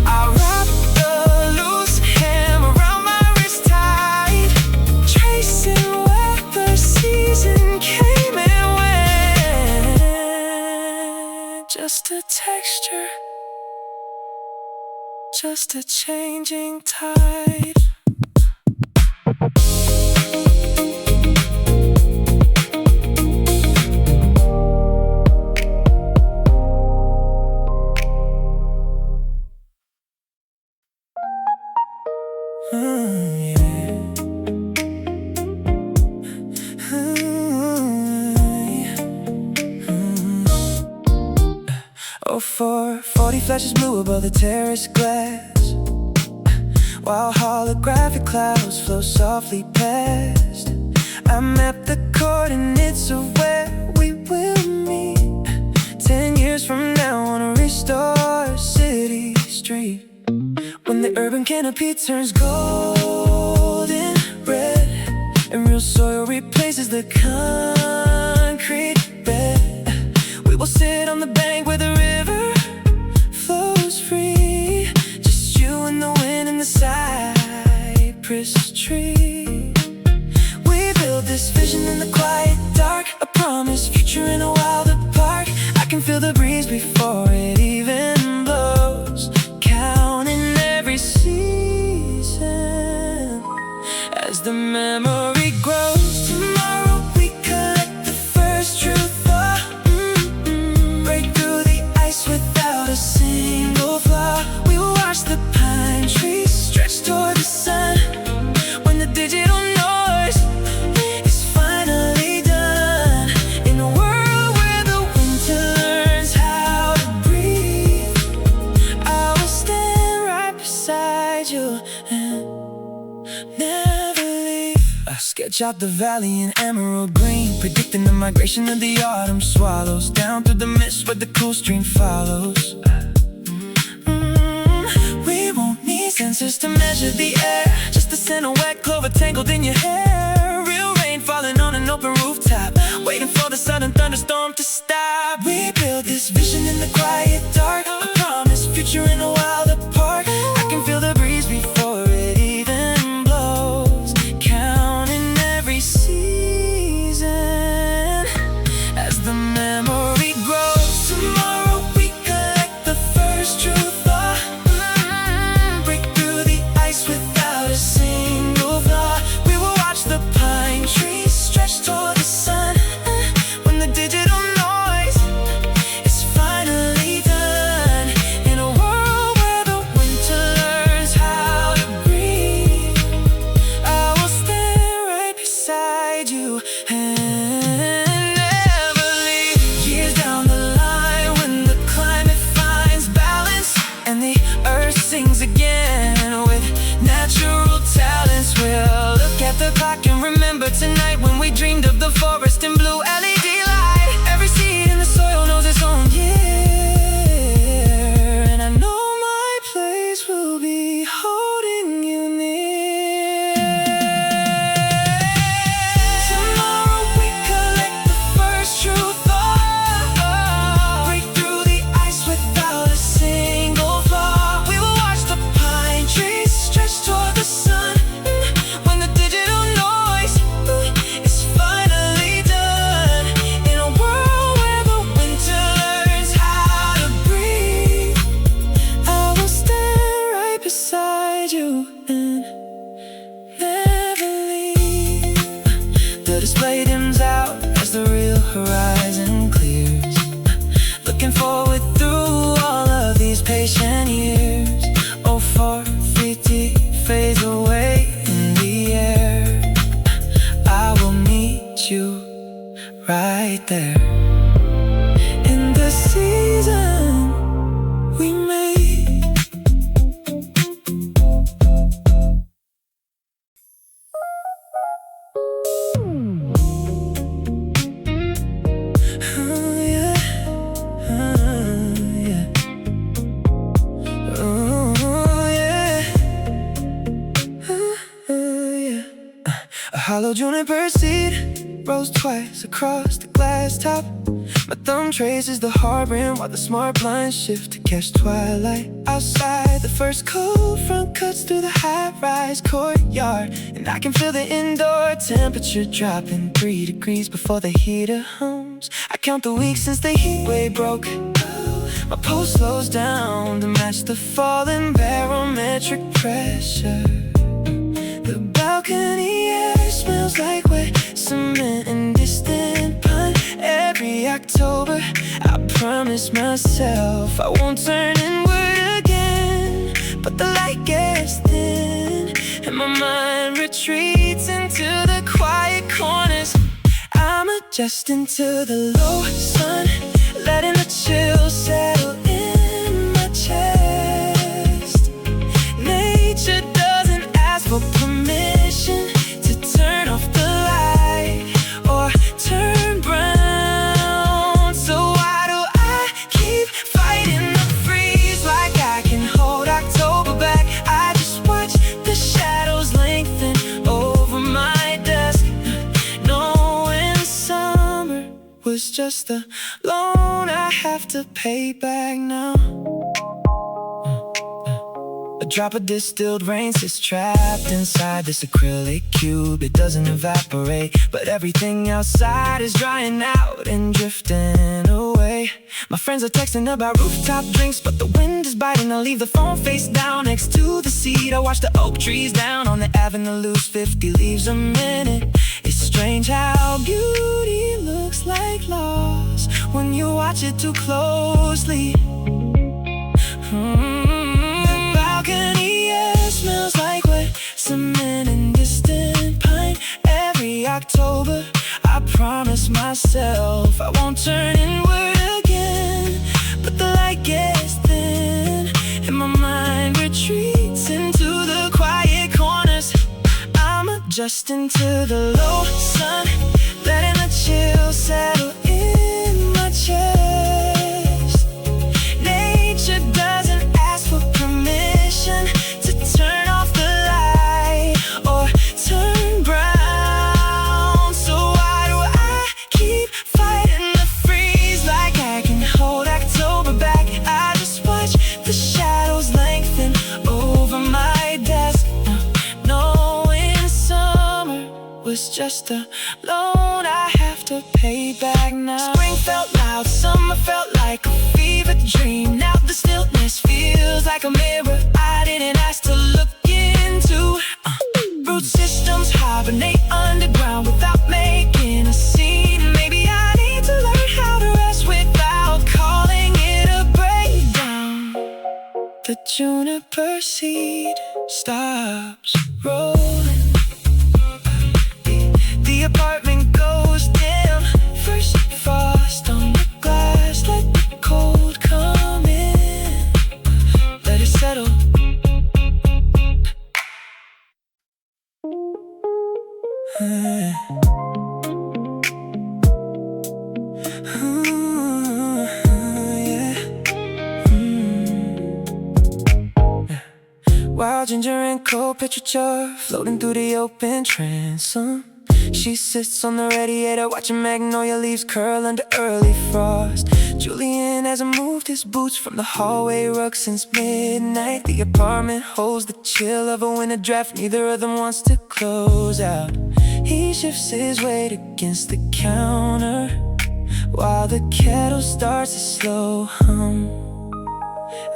I wrap the loose hem around my wrist tight, tracing where the season came and went. Just a texture, just a changing tide. Oh, 440 flashes blue above the terrace glass, while holographic clouds flow softly past. I mapped the coordinates of where we will meet 10 years from now on a restored city street. When the urban canopy turns golden red and real soil replaces the concrete bed, we will sit on the bank where the river flows free, just you and the wind and the cypress tree. We build this vision in the quiet dark, a promised future in a wild park. I can feel the breeze before it even blows, counting every season as the memory grows. Tomorrow we collect the first true thaw, break through the ice without a single flaw. We will watch the pine trees stretch toward the sun when the digital noise is finally done. In a world where the winter learns how to breathe, I will stand right beside you and never leave. I sketch out the valley in emerald green, predicting the migration of the autumn swallows down through the mist where the cool stream follows. We won't need sensors to measure the air, just the scent of wet clover tangled in your hair. Real rain falling on an open rooftop, waiting for the sudden thunderstorm to stop. We build this vision in the quiet dark, a promised future in a wilder park. I can feel the breeze before it even blows, counting every season as the memory grows. Tomorrow we collect the first true thaw, break through the ice without a single flaw. We will watch the pine trees stretch toward the sun when the digital noise is finally done. In a world yellow juniper seed rolls twice across the glass top. My thumb traces the harbor while the smart blinds shift to catch twilight. Outside, the first cold front cuts through the high-rise courtyard, and I can feel the indoor temperature dropping 3 degrees before the heater hums. I count the weeks since the heatwave broke. My pulse slows down to match the falling barometric pressure. The balcony air smells like wet cement and distant pine. Every October I promise myself I won't turn inward again. But the light gets thin and my mind retreats into the quiet corners. I'm adjusting to the low sun, letting the chill settle in my chest. Nature doesn't ask for permission to turn off the light or turn brown. So why do I keep fighting the freeze like I can hold October back? I just watch the shadows lengthen over my desk, knowing summer was just a loan I have to pay back now. A drop of distilled rain sits trapped inside this acrylic cube. It doesn't evaporate, but everything outside is drying out and drifting away. My friends are texting about rooftop drinks, but the wind is biting. I leave the phone face down next to the seat. I watch the oak trees down on the avenue lose 50 leaves a minute. It's strange how beauty looks like loss when you watch it too closely. The balcony air smells like wet cement and distant pine. Every October I promise myself I won't turn inward again. But the light gets thin and my mind retreats into the quiet corners. I'm adjusting to the low sun, letting the chill settle in my chest. Nature doesn't ask for permission to turn off the light or turn brown. So why do I keep fighting the freeze like I can hold October back? I just watch the shadows lengthen over my desk, knowing summer was just a loan I have to pay back now. Spring felt loud, summer felt like a fever dream. Now the stillness feels like a mirror I didn't ask to look into. Root systems hibernate underground without making a scene. Maybe I need to learn how to rest without calling it a breakdown. The juniper seed stops rolling. The apartment goes dim. First frost on the glass, let the cold come in. Let it settle. Wild ginger and cold petrichor floating through the open transom. She sits on the radiator watching magnolia leaves curl under early frost. Julian hasn't moved his boots from the hallway rug since midnight. The apartment holds the chill of a winter draft. Neither of them wants to close out. He shifts his weight against the counter while the kettle starts a slow hum.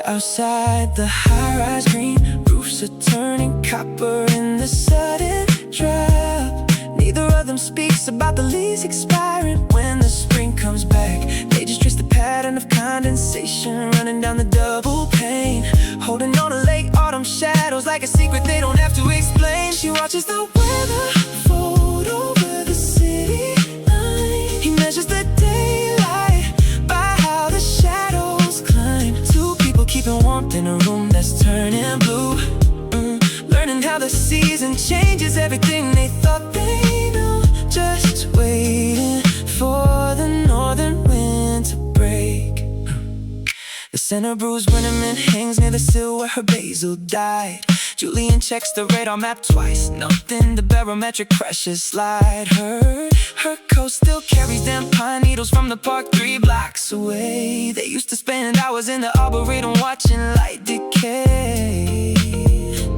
Outside, the high-rise green roofs are turning copper in the sudden drop. Neither of them speaks about the leaves expiring when the spring comes back. They just trace the pattern of condensation running down the double pane, holding on to late autumn shadows like a secret they don't have to explain. She watches the weather fold over the city line. He measures the daylight by how the shadows climb. Two people keeping warmth in a room that's turning blue, learning how the season changes everything they thought they knew. Just waiting for the northern wind to break. The center bruised ornament hangs near the sill where her basil died. Julian checks the radar map twice. Nothing, the barometric pressures slide. Her coat still carries them pine needles from the park 3 blocks away. They used to spend hours in the arboretum watching light decay.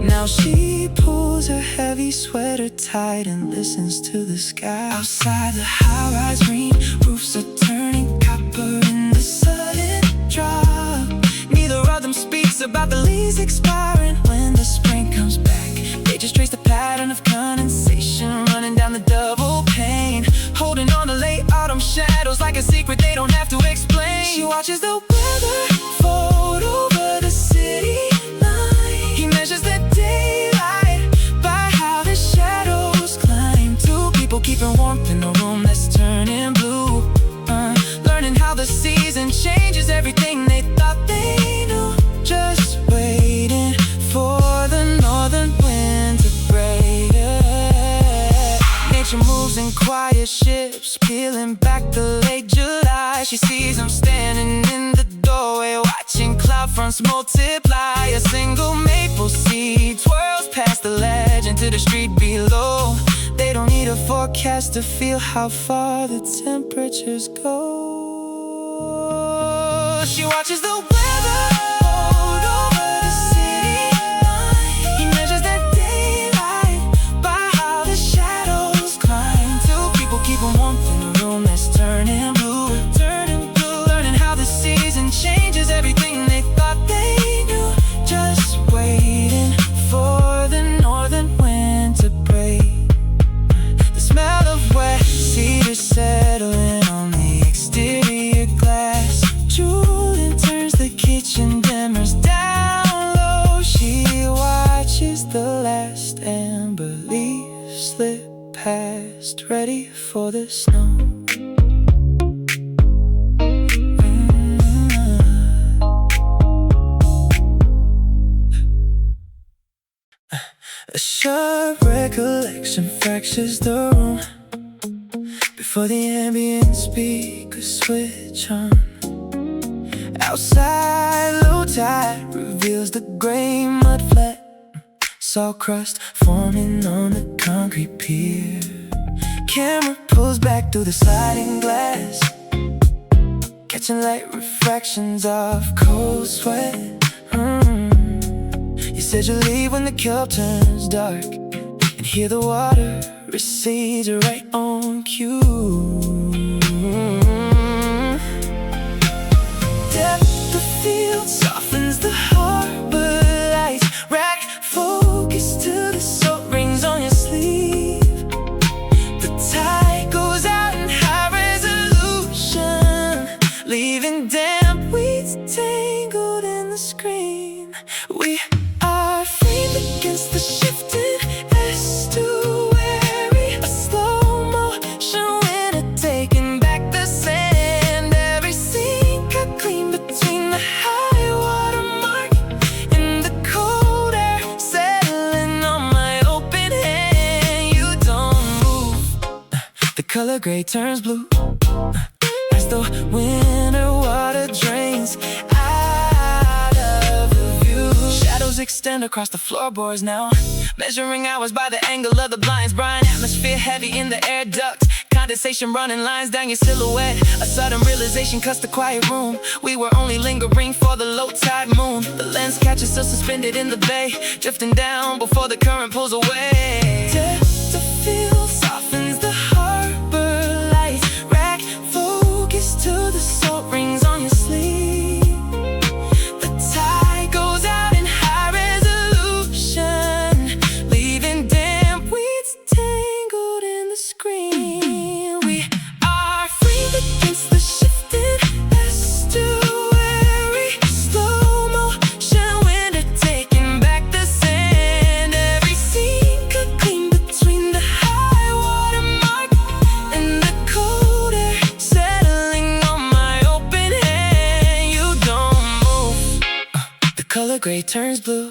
Now she pulls her heavy sweater tight and listens to the sky. Outside the high-rise green roofs are turning copper in the sudden drop. Neither of them speaks about the leaves expiring when the spring comes back. They just trace the pattern of condensation running down the double pane, holding on to late autumn shadows like a secret they don't have to explain. She watches the weather fold over the city line. He measures the daylight by how the shadows climb. 2 people keeping warmth in a room that's turning blue, learning how the season changes everything they thought they knew. Just waiting for the northern wind to break. Nature moves in quiet ships, peeling back the late July. She sees them standing in the doorway, watching cloud fronts multiply. A single maple seed twirls past the ledge into the street below. They don't need a forecast to feel how far the temperatures go. She watches the weather fold over the city line. He measures the daylight by how the shadows climb. 2 people keeping warmth in a room that's turning blue, learning how the season changes everything they thought they knew. Just waiting for the northern wind to break. The smell of wet cedar settling on the exterior glass. Julian turns the kitchen dimmers down low. She watches the last amber leaves slip past, ready for the snow. A sharp recollection fractures the room before the ambient speakers switch on. Outside, low tide reveals the gray mud flat, salt crust forming on the concrete pier. Camera pulls back through the sliding glass, catching light refractions of cold sweat. You said you'll leave when the cup turns dark, and hear the water recedes right on cue. Depth of field softens the harbor lights. Rack focus to the salt rings on your sleeve. The tide goes out in high resolution, leaving damp weeds tangled in the screen. We are framed against the shifting estuary, a slow motion winter taking back the sand. Every scene cut clean between the high water mark and the cold air settling on my open hand. You don't move. The color gray turns blue as the winter water drains out of the view. Shadows extend across the floorboards now, measuring hours by the angle of the blinds. Brine atmosphere heavy in the air duct, condensation running lines down your silhouette. A sudden realization cuts the quiet room. We were only lingering for the low tide moon. The lens catches still suspended in the bay, drifting down before the current pulls away. Depth of field softens the harbor lights. Rack focus to the salt rings on your sleeve. The tide goes out in high resolution, leaving damp weeds tangled in the screen. We are framed against the shifting estuary, slow motion winter taking back the sand. Every scene cut clean between the high water mark and the cold air settling on my open hand. You don't move. The color gray turns blue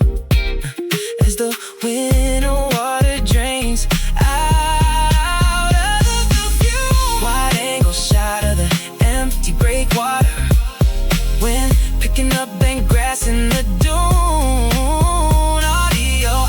as the winter water drains out of the view. Wide angle shot of the empty breakwater, wind picking up bent grass in the dune. Audio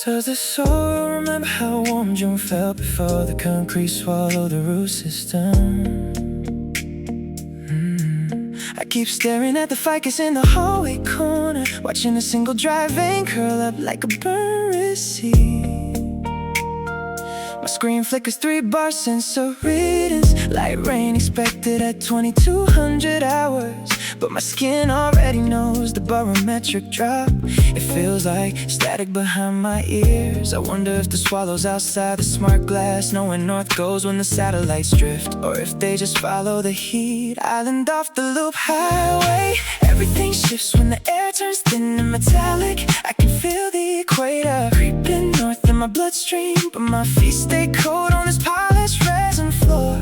Does the soil remember how warm June felt before the concrete swallowed the root system? I keep staring at the ficus in the hallway corner, watching a single dry vein curl up like a burnt receipt. My screen flickers 3-bar sensor readings, light rain expected at 2200 hours. But my skin already knows the barometric drop. It feels like static behind my ears. I wonder if the swallows outside the smart glass know where north goes when the satellites drift, or if they just follow the heat island off the loop highway. Everything shifts when the air turns thin and metallic. I can feel the equator creeping north in my bloodstream, but my feet stay cold on this polished resin floor.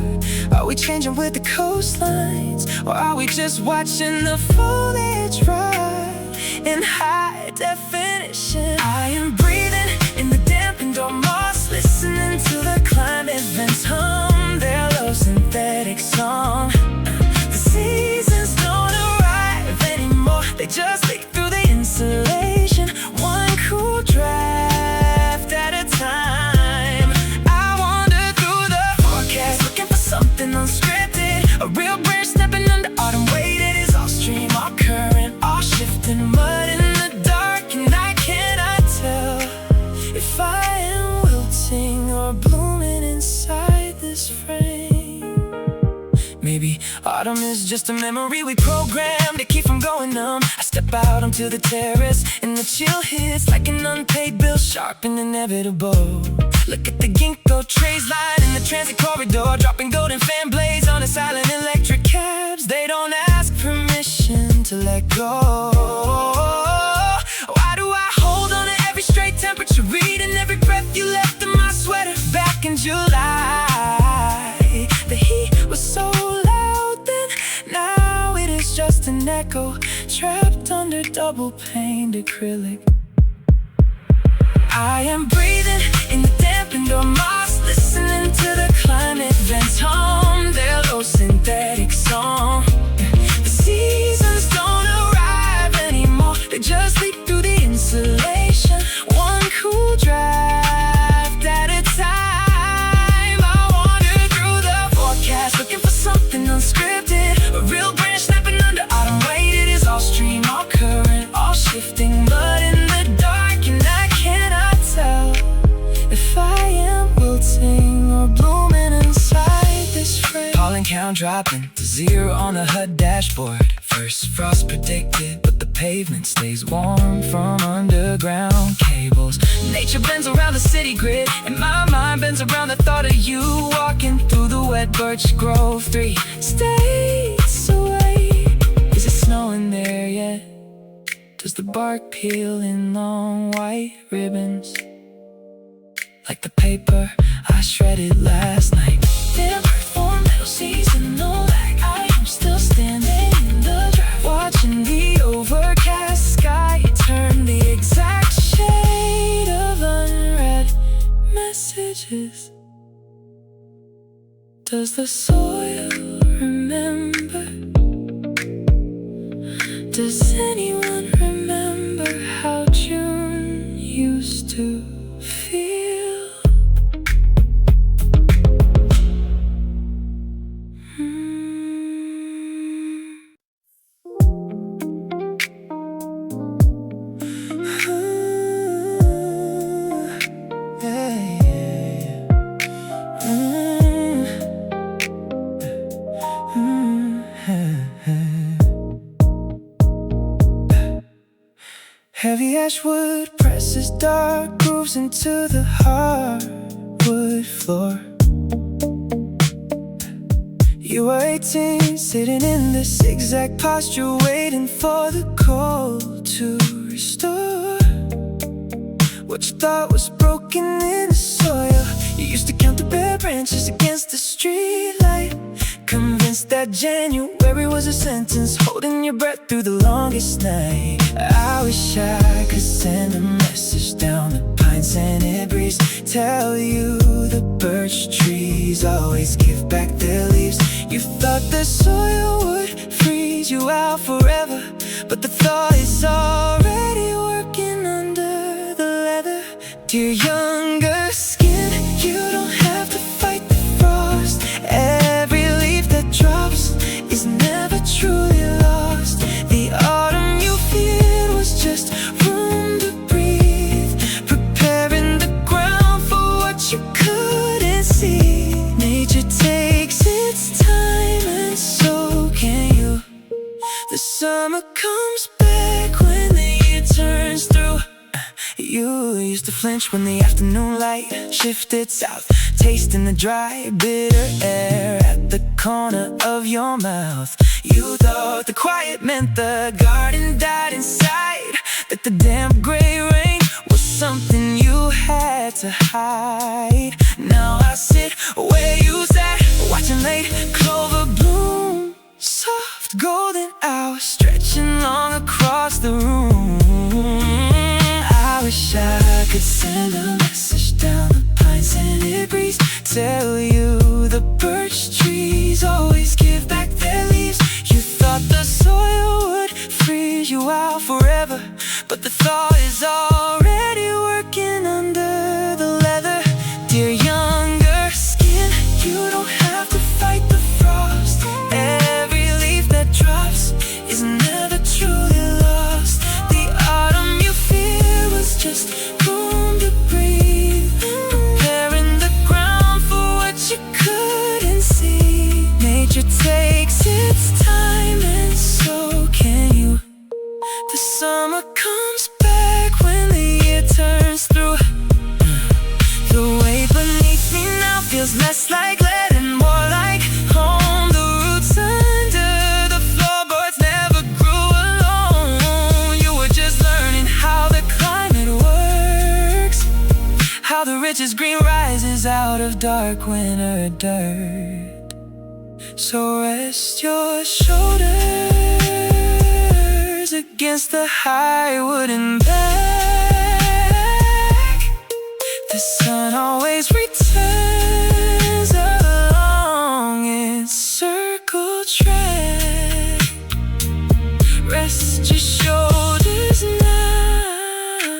Are we changing with the coastlines, or are we just watching the foliage rot in high definition? I am breathing in the damp indoor moss, listening to the climate vents hum their low synthetic song. The seasons don't arrive anymore, they just leak through the insulation, one cool draft at a time. I wander through the forecast, looking for something unscripted, a real branch snapping under autumn weight. It is all stream, all current, all shifting mud in the dark, and I cannot tell if I am wilting or blooming inside this frame. Maybe autumn is just a memory we programmed to keep from going numb. I step out onto the terrace and the chill hits like an unpaid bill, sharp and inevitable. Look at the Ginkgo trees lying in the transit corridor, dropping golden fan blades on the silent electric cabs. They don't ask permission to let go. Why do I hold on to every straight temperature read and every breath you left in my sweater back in July? The heat was so loud then, now it is just an echo, trapped under double-paned acrylic. I am breathing in the damp indoor moss, listening to the climate vents hum their low synthetic song. The seasons don't arrive anymore, they just leak through the insulation, one cool draft at a time. I wander through the forecast, looking for something unscripted, a real branch snapping under autumn weight. It is all stream, all current, all shifting, but in the dark, and I cannot tell if I am wilting or blooming inside this frame. Pollen count dropping to 0 on the HUD dashboard. First frost predicted, but the pavement stays warm from underground cables. Nature bends around the city grid, and my mind bends around the thought of you walking through the wet birch grove 3 states away. Is it snowing there yet? Does the bark peel in long white ribbons, like the paper I shredded last night? Damn earth or metal seasonal, like I am still standing in the drive, watching the overcast sky turn the exact shade of unread messages. Does the soil remember? Does anyone remember how June used to feel? Heavy ashwood presses dark grooves into the hardwood floor. You were 18, sitting in the zigzag posture, waiting for the cold to restore what you thought was broken in the soil. You used to count the bare branches against the streetlight, convinced that January was a sentence, holding your breath through the longest night. I wish I could send a message down the pine-scented breeze, tell you the birch trees always give back their leaves. You thought the soil would freeze you out forever, but the thaw is already working under the leather. Dear younger skin, you don't have to fight the frost. Every leaf that drops is never truly lost. The autumn you feared was just room to breathe, preparing the ground for what you couldn't see. Nature takes its time and so can you. The summer comes back when the year turns through. You used to flinch when the afternoon light shifted south, tasting the dry, bitter air at the corner of your mouth. You thought the quiet meant the garden died inside, that the damp gray rain was something you had to hide. Now I sit where you sat, watching late clover bloom, soft golden hours stretching long across the room. I wish I could send a message down the pine-scented breeze, tell you the birch trees always give back their leaves. You thought the soil would freeze you out forever, but the thaw is already working under the leather. Dear younger skin, you don't have to fight the frost. Every leaf that drops is never truly lost. The autumn you fear was just room to breathe, preparing the ground for what you couldn't see. Nature takes its time and so can you. The summer comes back when the year turns through. The weight beneath me now feels less like lead and more like home. The roots under the floorboards never grew alone. You were just learning how the climate works, how the richest green rises out of dark winter dirt. So rest your shoulders against the high wooden back. The sun always returns along its circle track. Rest your shoulders now.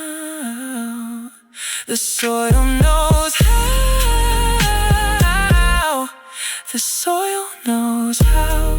The soil knows how. The soil knows how.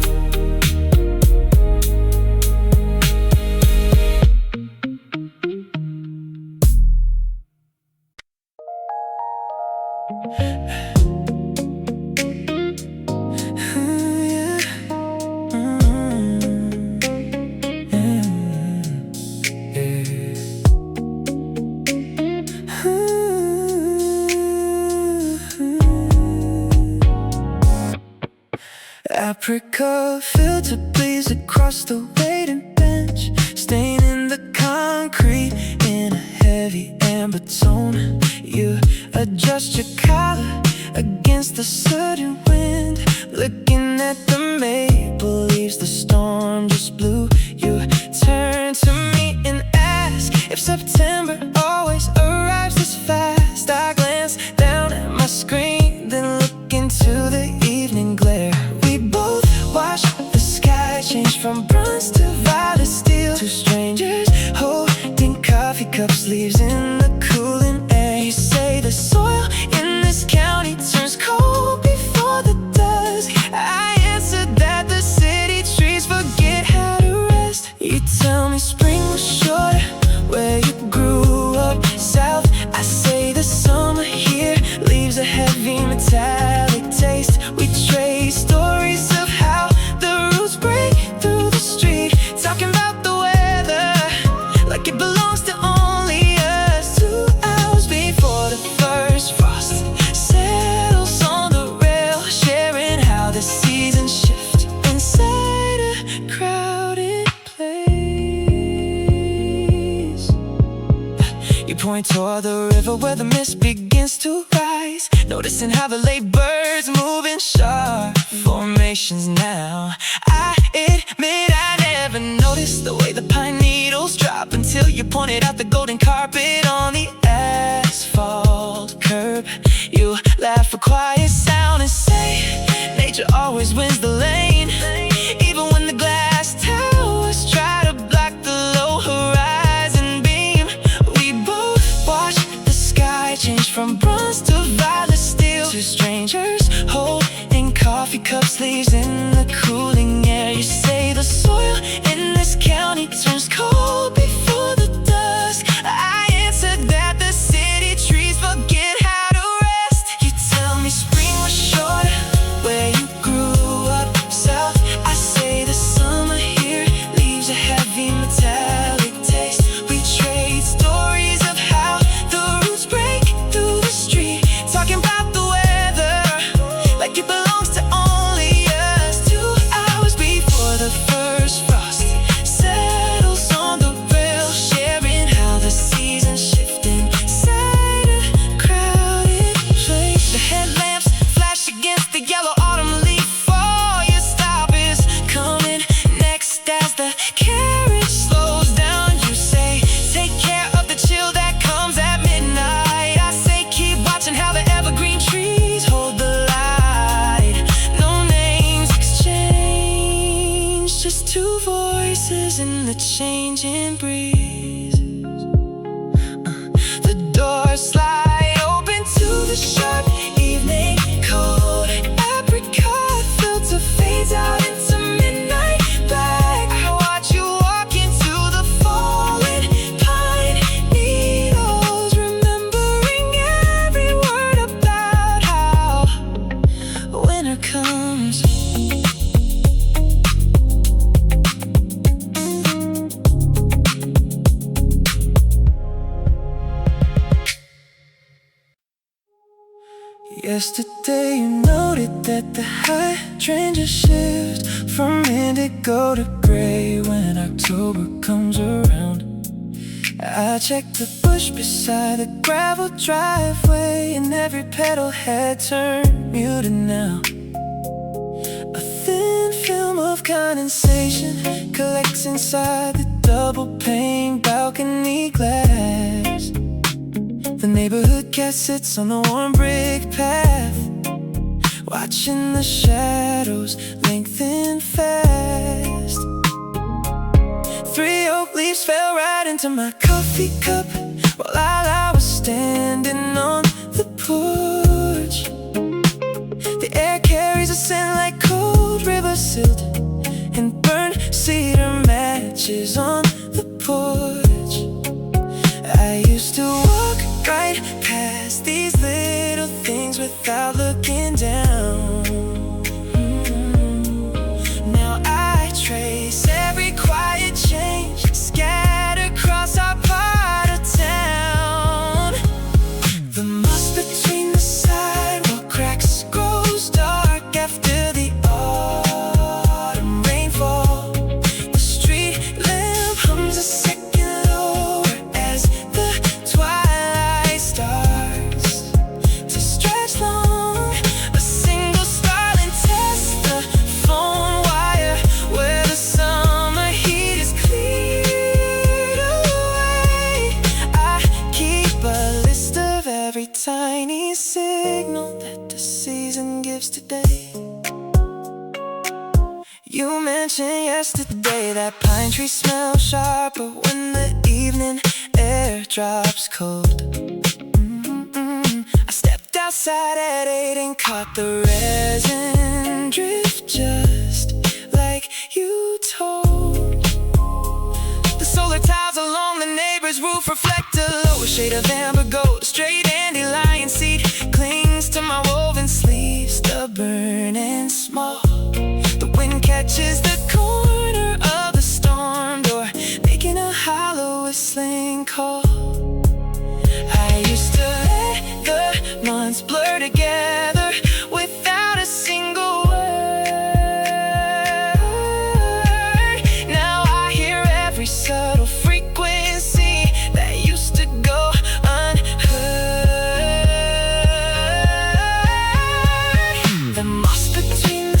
Apricot filter bleeds across the waiting bench, staining the concrete in a heavy amber tone. You adjust your collar against the sudden wind, looking at the maple leaves the storm just blew. You turn to me and ask if September always arrives this fast. I glance down at my screen, then look into the evening glare. We both watch the sky change from bronze to violet steel. Two strangers holding coffee cups, leaves in the cooling air. You say the soil in this county turns cold before the dusk. I answered that the city trees forget how to rest. You tell me spring was short where you grew up south. I say the summer here leaves a heavy metallic taste. We trade stories of how the roots break through the street, talking about the weather like it belongs to only us. 2 hours before the first frost settles on the rail, sharing how the seasons shift inside a crowded place. You point toward the river where the mist begins to rise, noticing how the late birds move in sharp formations now. I admit I never noticed the way the pine needles drop until you pointed out the golden carpet on the asphalt curb. You laugh a quiet sound and say nature always wins the lane, even when the glass towers try to block the low horizon beam. We both watch the sky leaves, holding coffee cups, leaves in the cooling air. You say the soil in this county turns cold before the dusk. I answered that the city trees forget how to rest. You tell me spring was short where you grew up south. I say the summer here leaves a heavy metallic taste. We trade stories of how the roots break through the street, talking about the weather like it belongs to only us. 2 hours before the first frost settles on the rail, sharing how the seasons shift inside a crowded place. The headlamps flash against the yellow autumn leaf fall. Your stop is coming next as the carriage slows down. You say, take care of the chill that comes at midnight. I say, keep watching how the evergreen trees hold the light. No names exchanged, just 2 voices in the changing breeze. The doors slide open to the sharp evening cold. Apricot filter fades out into midnight black. I watch you walk into the fallen pine needles, remembering every word about how winter comes. Yesterday you noted that the hydrangea shifts from indigo to gray when October comes around. I checked the bush beside the gravel driveway, and every petal had turned muted now. A thin film of condensation collects inside the double pane balcony glass. The neighborhood cat sits on the warm brick path, watching the shadows lengthen fast. 3 oak leaves fell right into my coffee cup while I was standing on the porch. The air carries a scent like cold river silt and burnt cedar matches on the porch. I used to walk right past these little things without looking down. Now I trace every quiet change scattered across our part of town. The moss between the sidewalk cracks grows dark after the autumn rainfall. The street lamp hums a second lower as the twilight starts to stretch long. A single starling tests the phone wire where the summer heat is cleared away. I keep a list of every tiny signal that the season gives today. You mentioned yesterday that pine trees smell sharper when the evening air drops cold. I stepped outside at 8 and caught the resin drift just like you told. The solar tiles along the neighbor's roof reflect a lower shade of amber gold. A stray dandelion seed clings to my woven sleeve, stubborn and small. The wind catches the corner of the storm door, making a hollow whistling call. I used to let the months blur together without a single word. Now I hear every subtle frequency that used to go unheard. The moss between the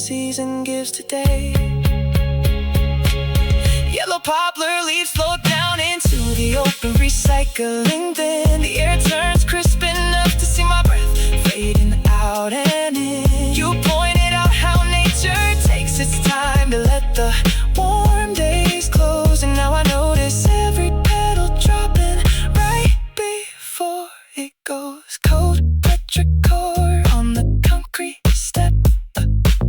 season gives today. Yellow poplar leaves float down into the open, recycling. Then the air turns crisp enough to see my breath fading out and in. You pointed out how nature takes its time to let the warm days close, and now I notice every petal dropping right before it goes cold. Petrichor on the concrete step,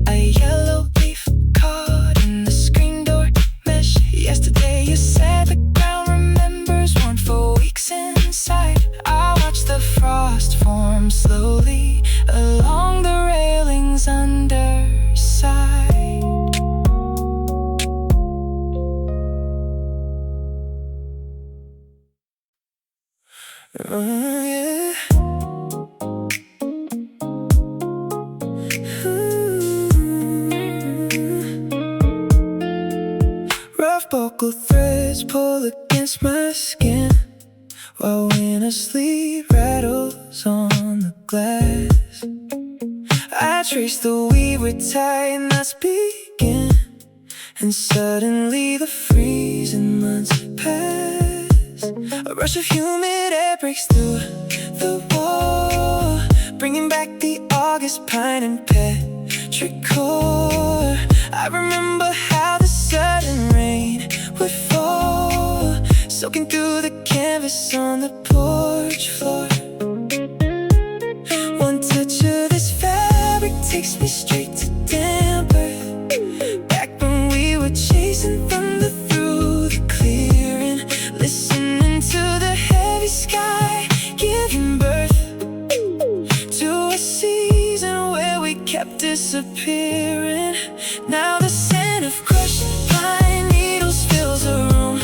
a yellow leaf caught in the screen door mesh. Yesterday you said the ground remembers warm for weeks inside. I watch the frost form slowly along the railings underside. Yeah. Rough buckle threads pull against my skin, while winter sleet rattles on the glass. I trace the weaver tide knots begin, and suddenly the freezing months pass. A rush of humid air breaks through the wall, bringing back the August pine and petrichor. I remember how the sudden rain would fall, soaking through the canvas on the porch floor. One touch of this fabric takes me straight to damp earth, back when we were chasing thunder through the clearing, listening to the heavy sky, giving birth to a season where we kept disappearing. Now the scent of crushed pine needles fills the room,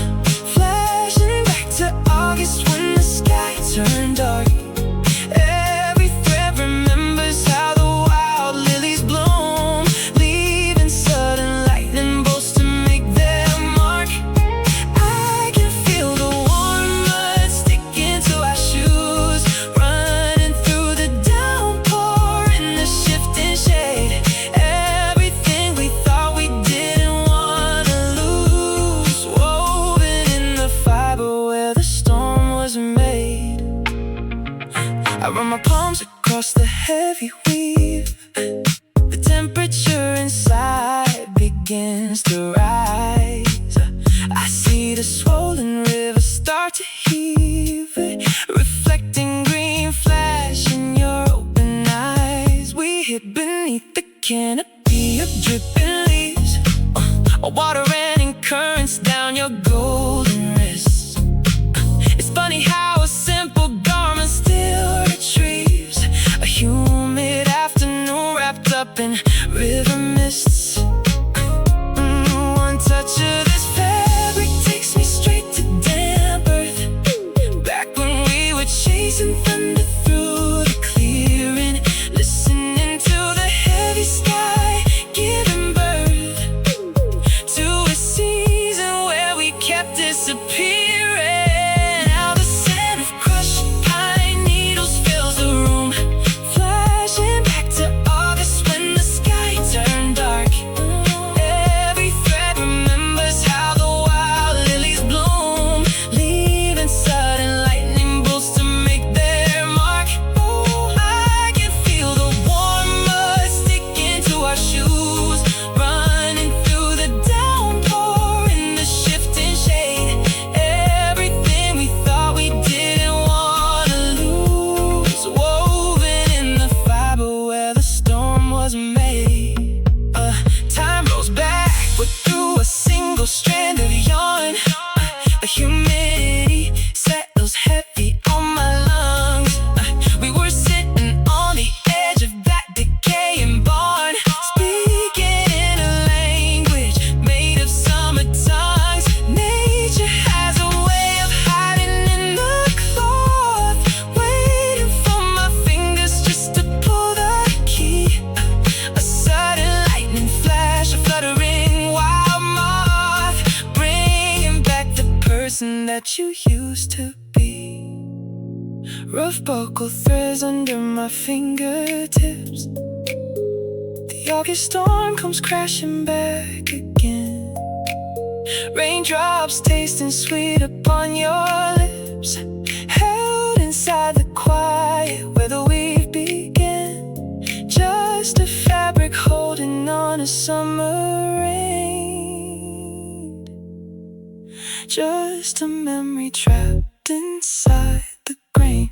flashing back to August when the sky turned dark. Every thread remembers how the wild lilies bloom, leaving sudden lightning bolts to make their mark. I can feel the warm mud sticking to our shoes, running through the downpour in the shifting shade. Everything we thought we didn't want to lose, woven in the fiber where the storm was made. I run my palms across the heavy weave, the temperature inside begins to rise. I see the swollen river start to heave, reflecting green flash in your open eyes. We hid beneath the canopy of dripping leaves, water running currents down your golden wrists. It's funny how a simple garment still retrieves a humid afternoon wrapped up in river mists. One touch of this fabric takes me straight to damp earth, back when we were chasing thunder through the clearing, listening to the heavy sky, giving birth to a season where we kept disappearing. Now the scent of crushed pine needles fills the room, flashing back to August when the sky turned dark. Every thread remembers how the wild lilies bloom, leaving sudden lightning bolts to make their mark. I can feel the warm mud sticking to our shoes, running through the downpour in the shifting shade. Everything we thought we didn't want to lose, woven in the fiber where the storm was made. Time rolls backward through a single strand of yarn. The humidity settles heavy on my lungs. We were sitting on the edge of that decaying barn, speaking in a language made of summer tongues. Nature has a way of hiding in the cloth, waiting for my fingers just to pull the key. A sudden lightning flash, a fluttering wild moth, bringing back the person that you used to be. Rough buckle threads under my fingertips, the August storm comes crashing back again. Raindrops tasting sweet upon your lips, held inside the quiet where the weave began. Just a fabric holding on to summer rain. Just a memory trapped inside the grain.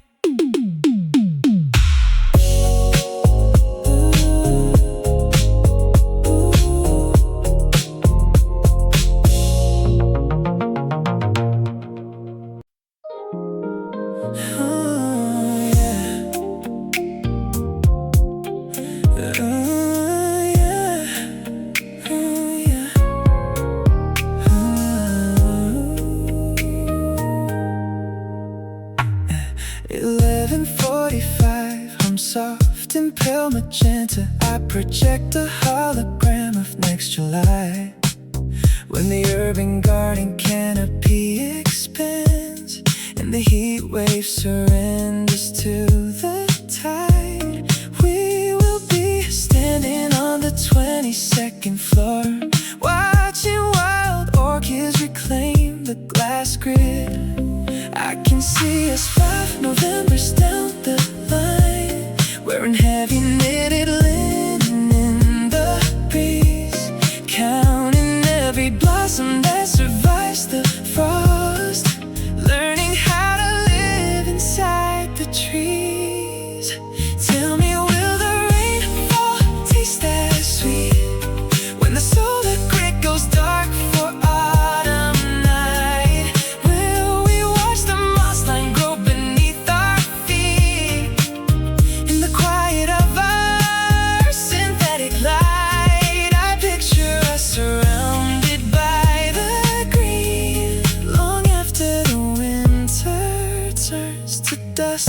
11:45, I'm soft and pale magenta. I project a hologram of next July, when the urban garden canopy expands and the heat wave surrenders to the tide. We will be standing on the 22nd floor, watching wild orchids reclaim the glass grid. I can see us 5 Novembers down the line, wearing heavy knitted linen in the breeze, counting every blossom that survives the frost, learning how to live inside the trees. Tell me, will the rainfall taste as sweet when the solar grid goes dark for autumn night? Will we watch the moss line grow beneath our feet in the quiet of our synthetic light? I picture us surrounded by the green long after the winter turns to dust.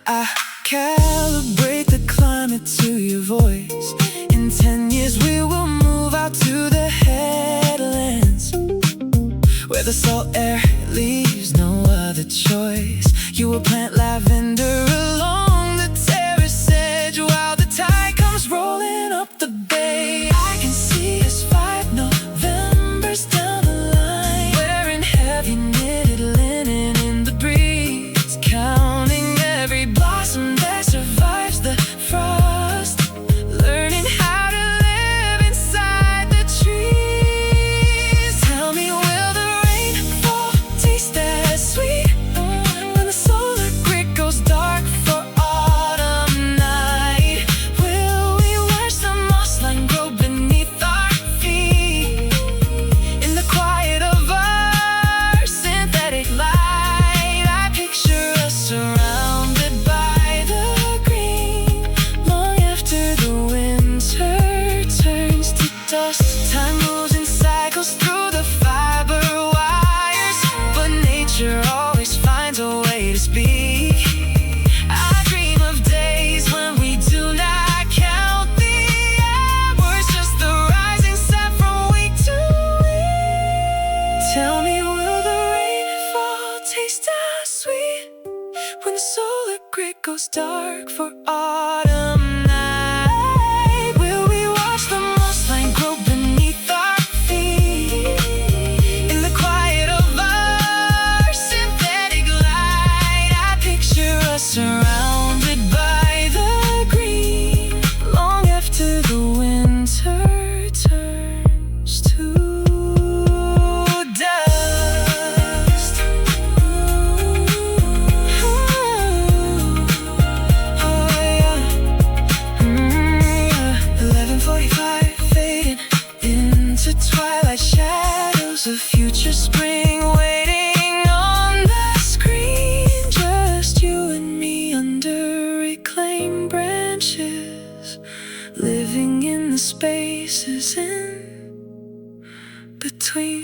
I calibrate the climate to your voice. In 10 years we will move out to the headlands, where the salt air leaves no other choice. You will plant lavender along the terrace edge while the tide comes rolling up the bay. I can see us 5 Novembers down the line, wearing heavy knitted linen in the breeze, counting every blossom that survives the frost, learning how to live inside the trees. Tell me, will the rainfall taste as sweet when the solar grid goes dark for autumn night? Will we watch the moss line grow beneath our feet in the quiet of our synthetic light? I picture us surrounded by the green long after the winter turns to dust. Time moves in cycles through the fiber wires, but nature always finds a way to speak. I dream of days when we do not count the hours, just the rising sun from week to week. Tell me, will the rainfall taste as sweet when the solar grid goes dark for autumn night? Will we watch the moss line grow beneath our feet in the quiet of our synthetic light? I picture us surrounded by the green long after the winter turns to dust. Oh yeah. 11:45, fading into twilight shadows of future spring, waiting on the screen. Just you and me under reclaimed branches, living in the spaces in between.